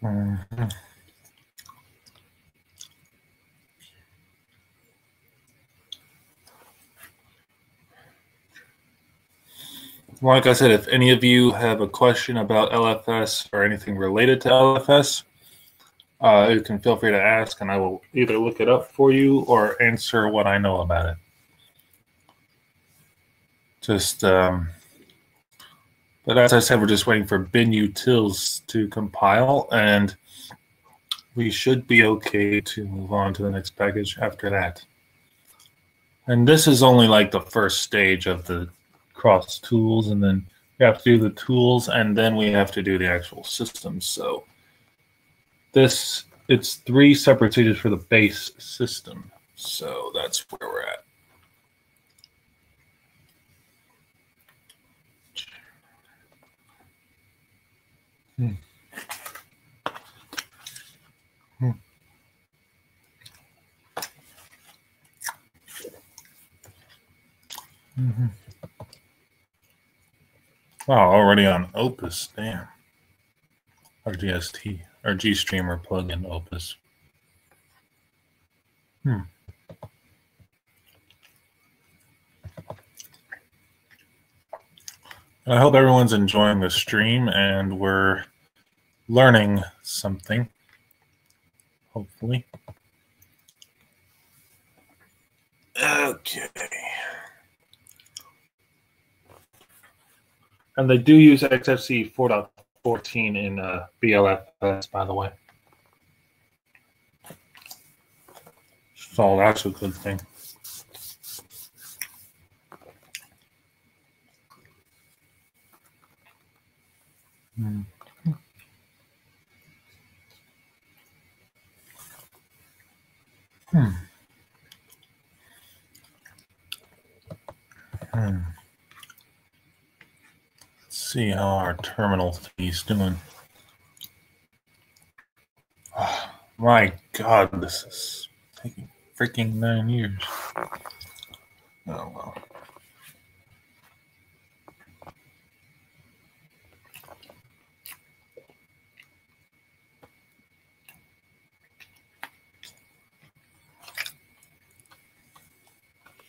Mm-hmm. Like I said, if any of you have a question about LFS or anything related to LFS, you can feel free to ask, and I will either look it up for you or answer what I know about it. But as I said, we're just waiting for bin-utils to compile, and we should be okay to move on to the next package after that. And this is only like the first stage of the cross tools, and then we have to do the tools, and then we have to do the actual systems. So it's 3 separate stages for the base system. So that's where we're at. Hmm. Hmm. Mm-hmm. Wow, already on Opus, damn. Or GST, or GStreamer plugin Opus. I hope everyone's enjoying the stream and we're learning something, hopefully. Okay. And they do use xfce 4.14 in BLFS, by the way. So that's a good thing. Hmm. Hmm. Hmm. Let's see how our terminal is doing. Oh, my God, this is taking freaking 9 years. Oh, well.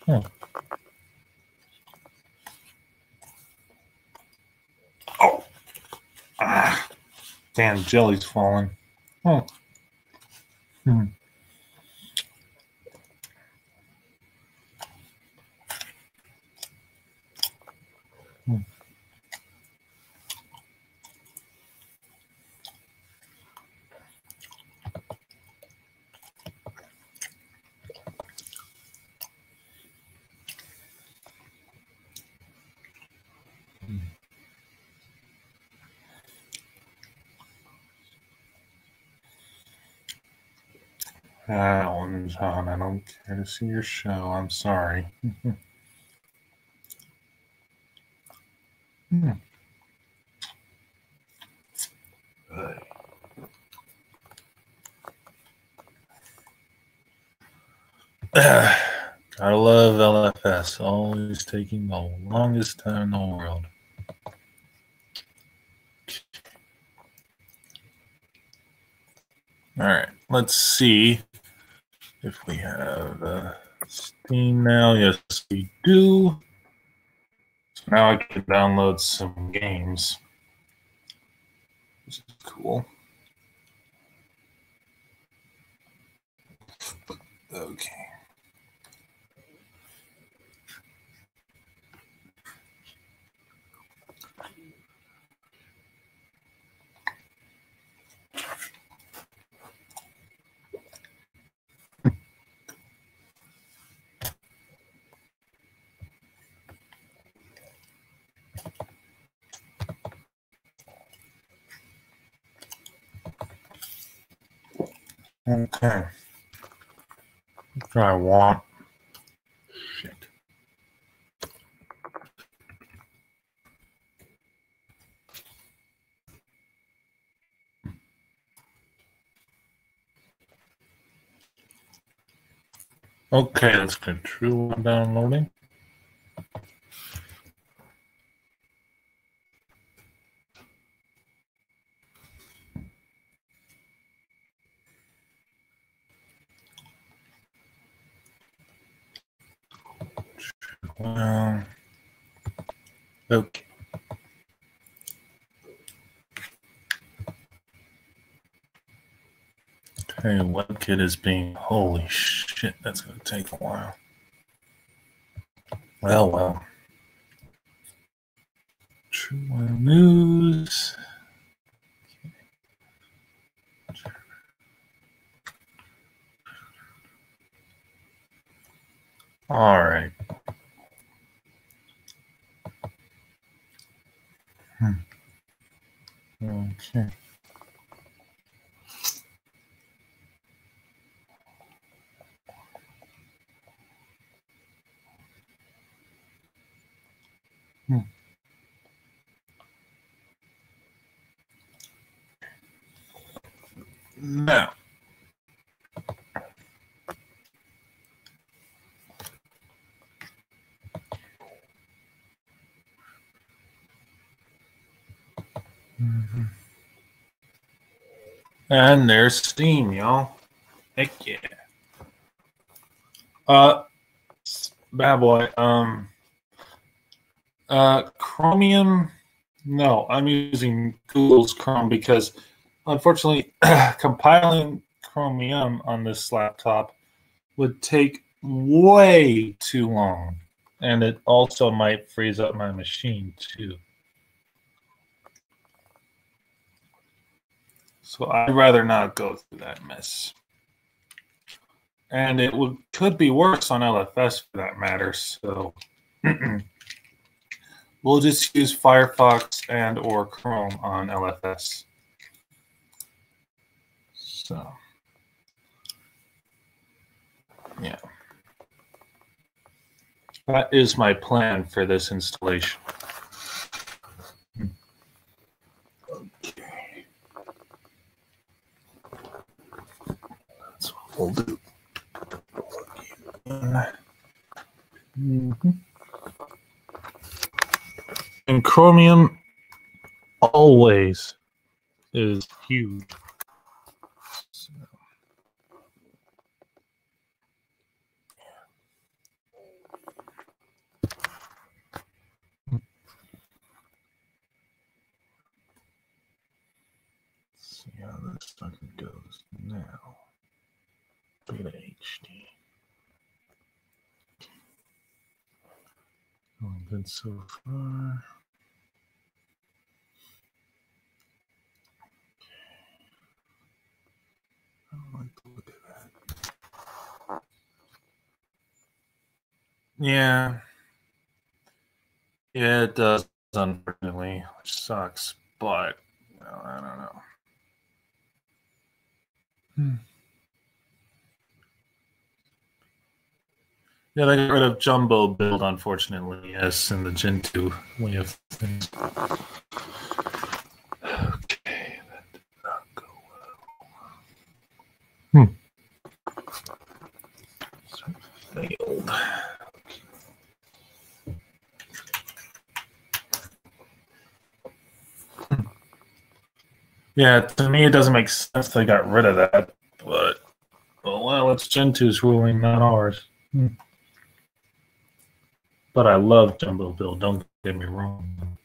Hmm. Oh! Ah! Damn, jelly's falling. Oh. Hmm. Hmm. Alan, John, I don't care to see your show. I'm sorry. Hmm. Gotta love LFS. Always taking the longest time in the world. All right, let's see if we have Steam now. Yes, we do. So now I can download some games, which is cool. Okay. Okay. What do I want? Shit. Okay, let's go through downloading. Okay. Okay, WebKit is being. Holy shit, that's going to take a while. Well. True News. All right. Okay. Now. And there's Steam, y'all. Heck yeah. Bad boy. Chromium. No, I'm using Google's Chrome because, unfortunately, compiling Chromium on this laptop would take way too long, and it also might freeze up my machine too. So I'd rather not go through that mess. And it could be worse on LFS for that matter. So We'll just use Firefox and or Chrome on LFS. So, yeah. That is my plan for this installation. Okay. That's what we'll do. And Chromium always is huge. So, let's see how this fucking goes now. Beta HD. Going good so far. I don't like the look of that. Yeah. Yeah, it does, unfortunately, which sucks, but well, I don't know. Yeah, they got rid of jumbo build, unfortunately, yes, in the Gen 2 way of things. Okay, that did not go well. So failed. Yeah, to me, it doesn't make sense they got rid of that, but well, it's Gen 2's ruling, not ours. But I love jumbo build, don't get me wrong.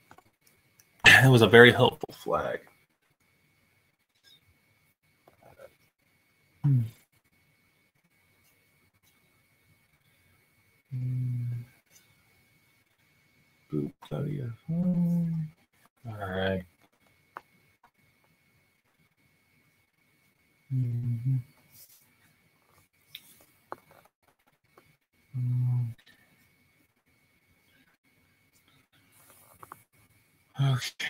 It was a very helpful flag. Boop, all right. Okay.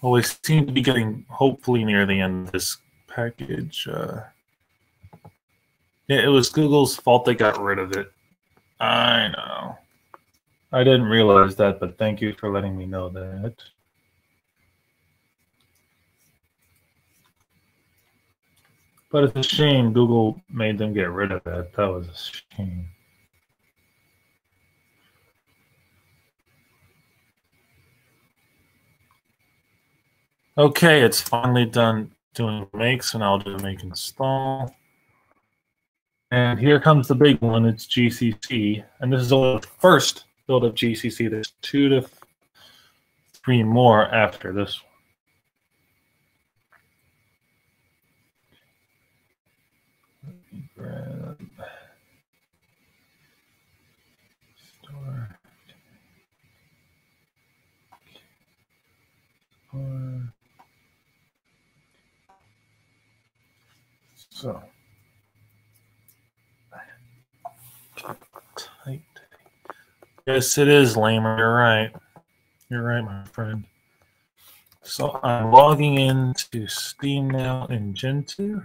Well, we seem to be getting hopefully near the end of this package. Yeah, it was Google's fault they got rid of it. I know. I didn't realize that, but thank you for letting me know that. But it's a shame Google made them get rid of that. That was a shame. Okay, it's finally done doing makes, and I'll do make install. And here comes the big one. It's GCC, and this is only the first build of GCC. There's 2 to 3 more after this one. Grab store. So tight. Yes, it is lamer. You're right. You're right, my friend. So I'm logging into Steam now in Gen 2.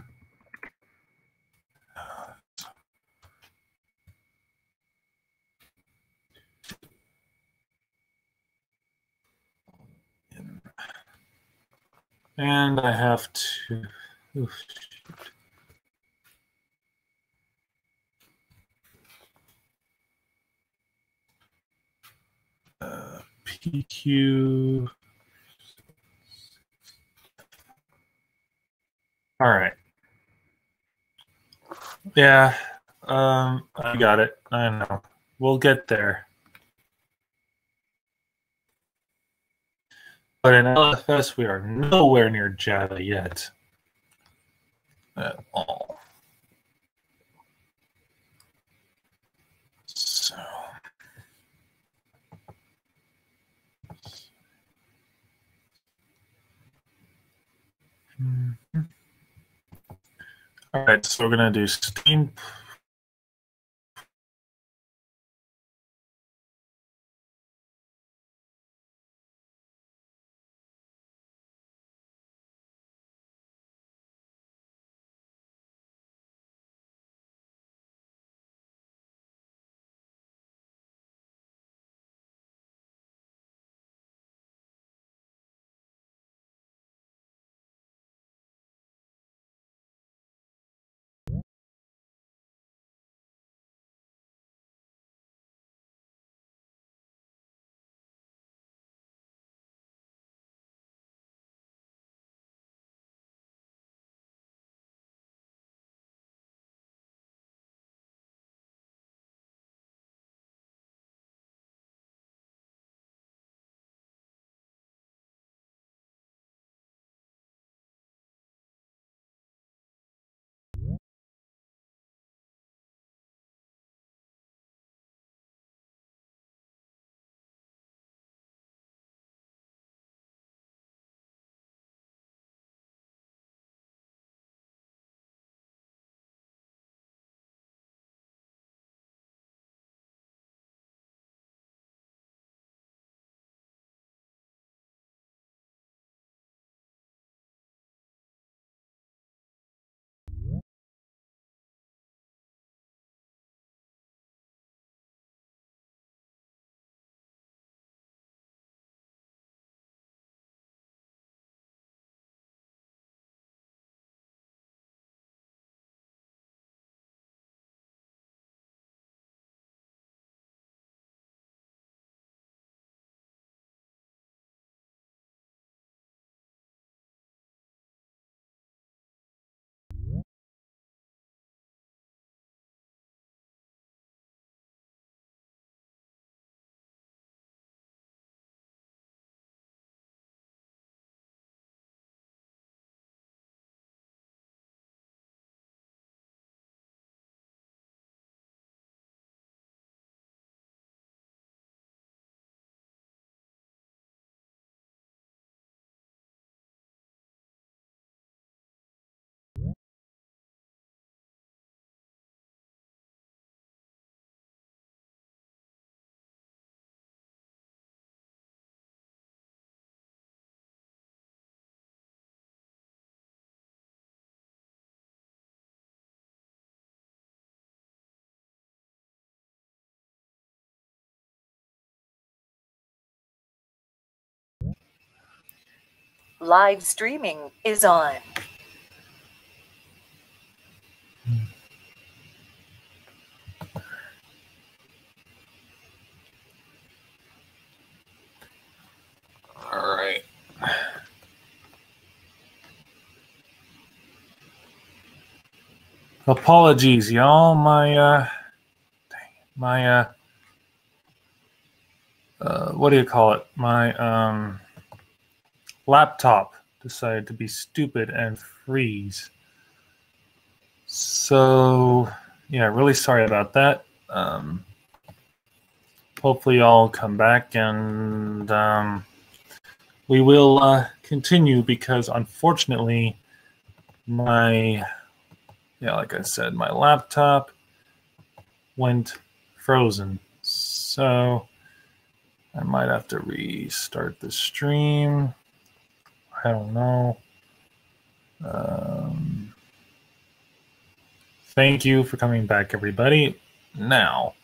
And I have to. Oof, PQ. All right. Yeah, I got it. I know. We'll get there. But in LFS, we are nowhere near Java yet. At all. So. All right, so we're going to do Steam Live streaming is on. All right. Apologies, y'all. My what do you call it? My laptop decided to be stupid and freeze. So yeah, really sorry about that. Hopefully y'all come back and we will continue because unfortunately like I said, my laptop went frozen. So I might have to restart the stream. I don't know. Thank you for coming back, everybody. Now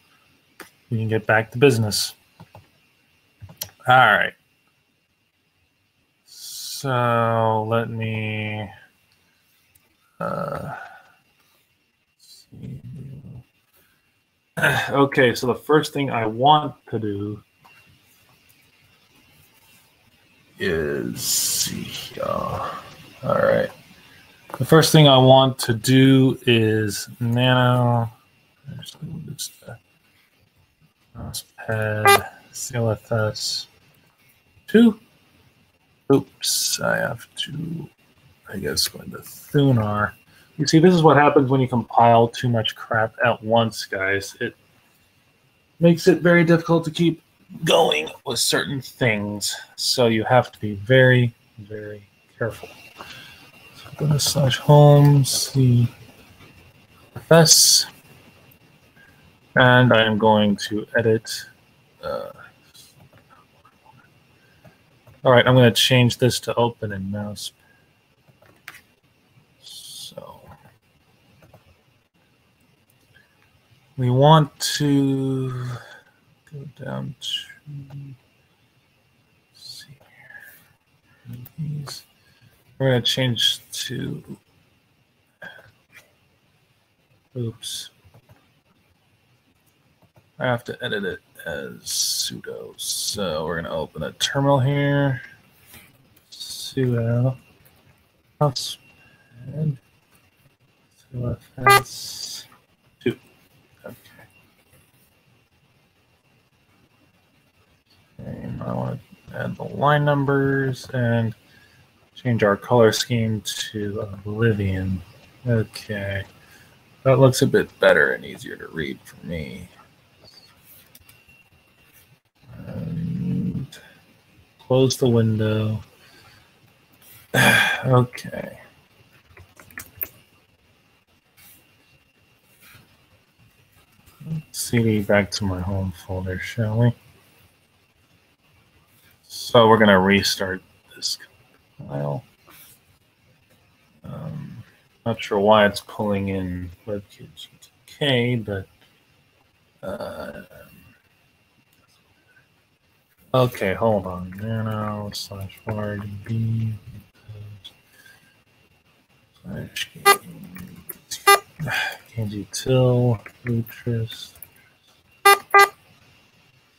we can get back to business. All right. So let me see. Okay, so the first thing I want to do is see. All right. The first thing I want to do is nano. Just mousepad LFS 2. Oops, I have to, I guess, go into Thunar. You see, this is what happens when you compile too much crap at once, guys. It makes it very difficult to keep going with certain things. So you have to be very, very careful. So go to /home, CFS, and I'm going to edit. All right, I'm going to change this to open in mouse. So we want to go down to, see here. These. We're going to change to, oops. I have to edit it as sudo. So we're going to open a terminal here. Sudo mousepad LFS 2. Okay. And I want to add the line numbers and change our color scheme to Oblivion. Okay. That looks a bit better and easier to read for me. And close the window. Okay. CD back to my home folder, shall we? So we're going to restart this file. Not sure why it's pulling in WebKit GTK, but okay, hold on. Nano /RDB /KG till Lutris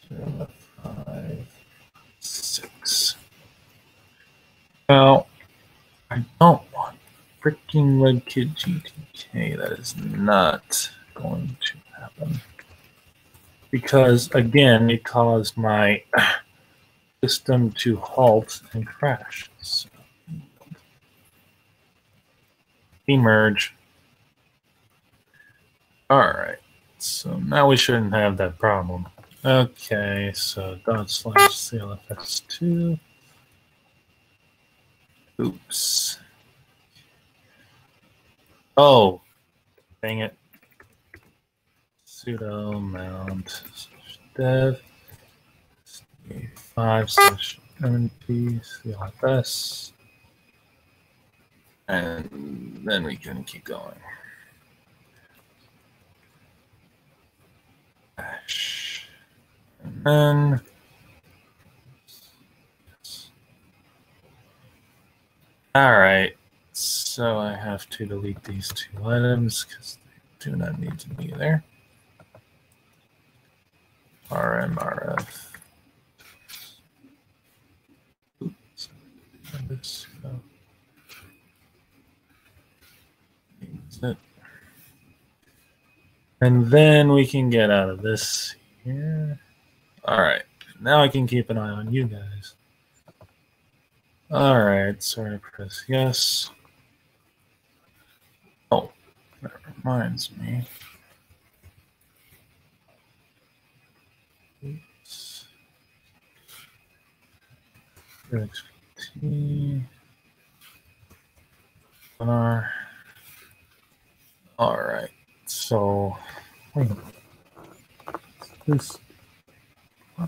056. Now, I don't want freaking WebKit GTK. That is not going to happen. Because, again, it caused my system to halt and crash. So, demerge. All right. So now we shouldn't have that problem. Okay, so /CLFS2. Oops. Oh, dang it. Sudo mount dev 5/mp CLFS. And then we can keep going. And then All right. So I have to delete these two items because they do not need to be there. RM, RF. Oops. This, it. And then we can get out of this here. All right. Now I can keep an eye on you guys. All right. Sorry, press yes. Oh, that reminds me. Oops. XPT. All right. So, this. All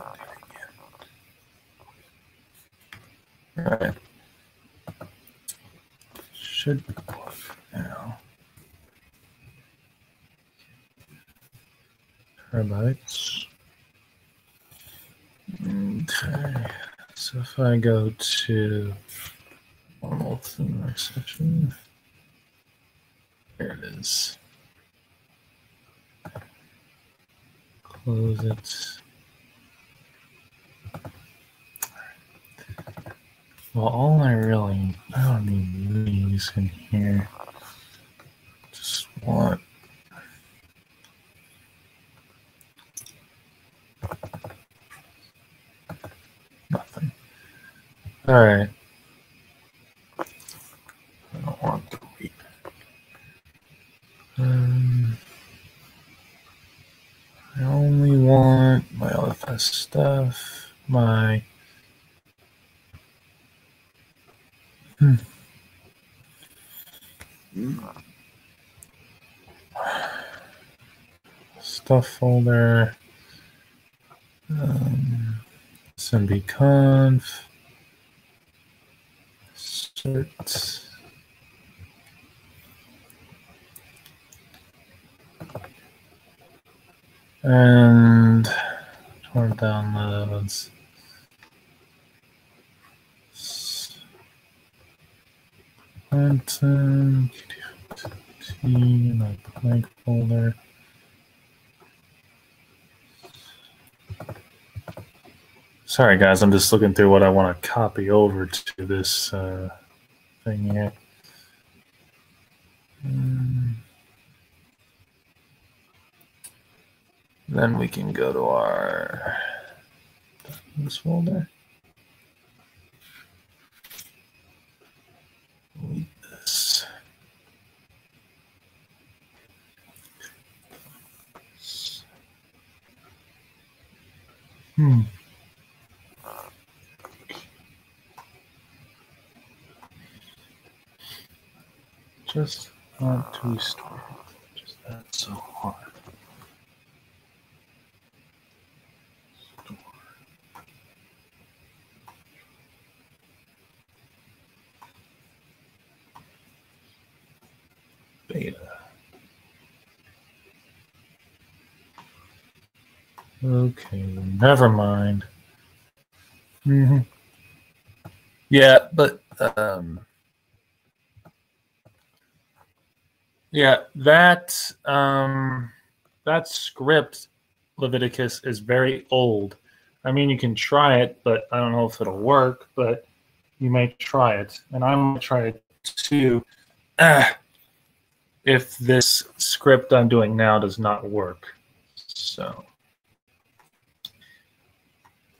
right. Should work now. Terabytes. Okay. So if I go to normal theme section, there it is. Close it. Well, I don't need these in here. Just want nothing. All right. I don't want to delete. I only want my LFS stuff, my stuff folder, SMBconf, cert, and torrent downloads. Content, my blank folder. Sorry, guys, I'm just looking through what I want to copy over to this thing here. Then we can go to our this folder. Delete this. Just want to restore it. Just that's so hard. Beta. Okay, never mind. Yeah, but yeah, that that script Leviticus is very old. I mean, you can try it, but I don't know if it'll work. But you might try it, and I might try it too. If this script I'm doing now does not work, so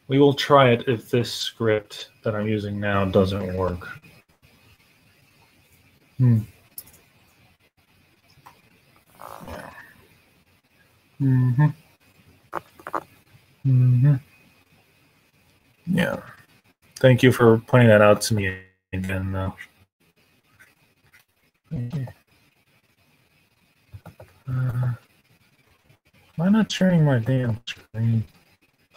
we will try it if this script that I'm using now doesn't work. Yeah. Thank you for pointing that out to me again, though. Am I not sharing my damn screen?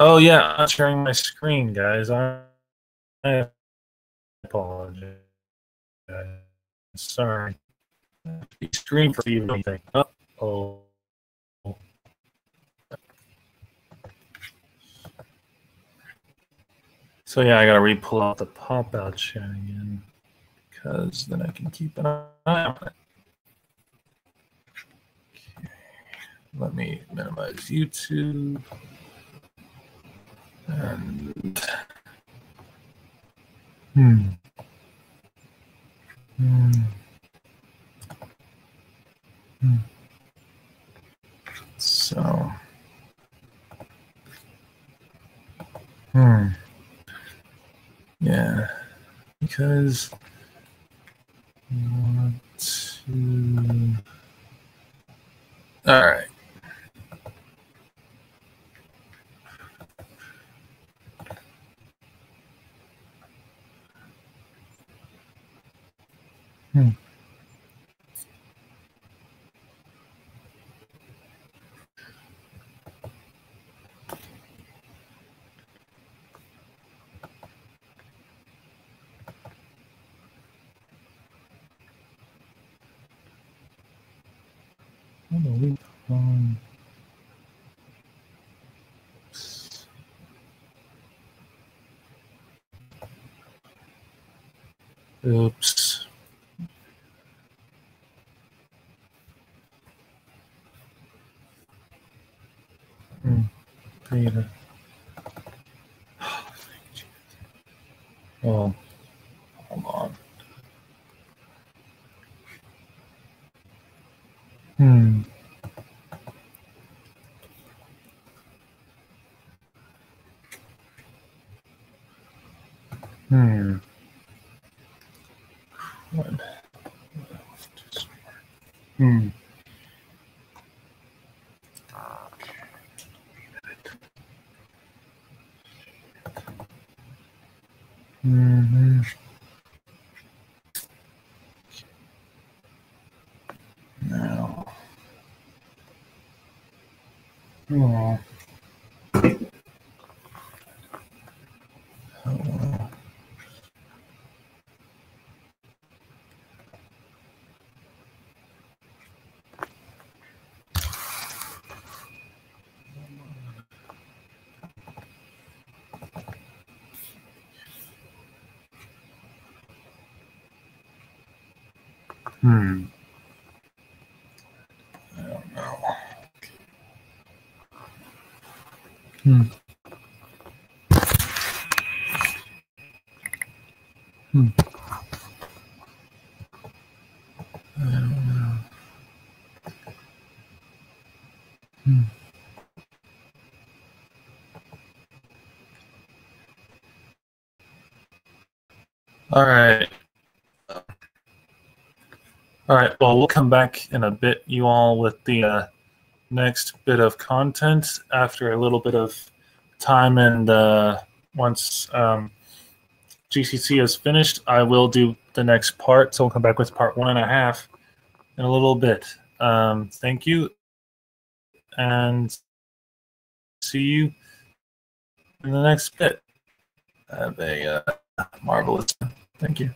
Oh, yeah, I'm not sharing my screen, guys. I apologize. Sorry. Screen for you anything. Oh. So yeah, I gotta re-pull out the pop-out chat again because then I can keep an eye on it. Okay. Let me minimize YouTube. And so yeah, because we want to. All right. Oops. Beta. Oh, hold on. What? Now. Oh. I don't know. I don't know. All right. All right. Well, we'll come back in a bit, you all, with the next bit of content after a little bit of time. And once GCC is finished, I will do the next part. So we'll come back with part 1.5 in a little bit. Thank you. And see you in the next bit. Have a marvelous time. Thank you.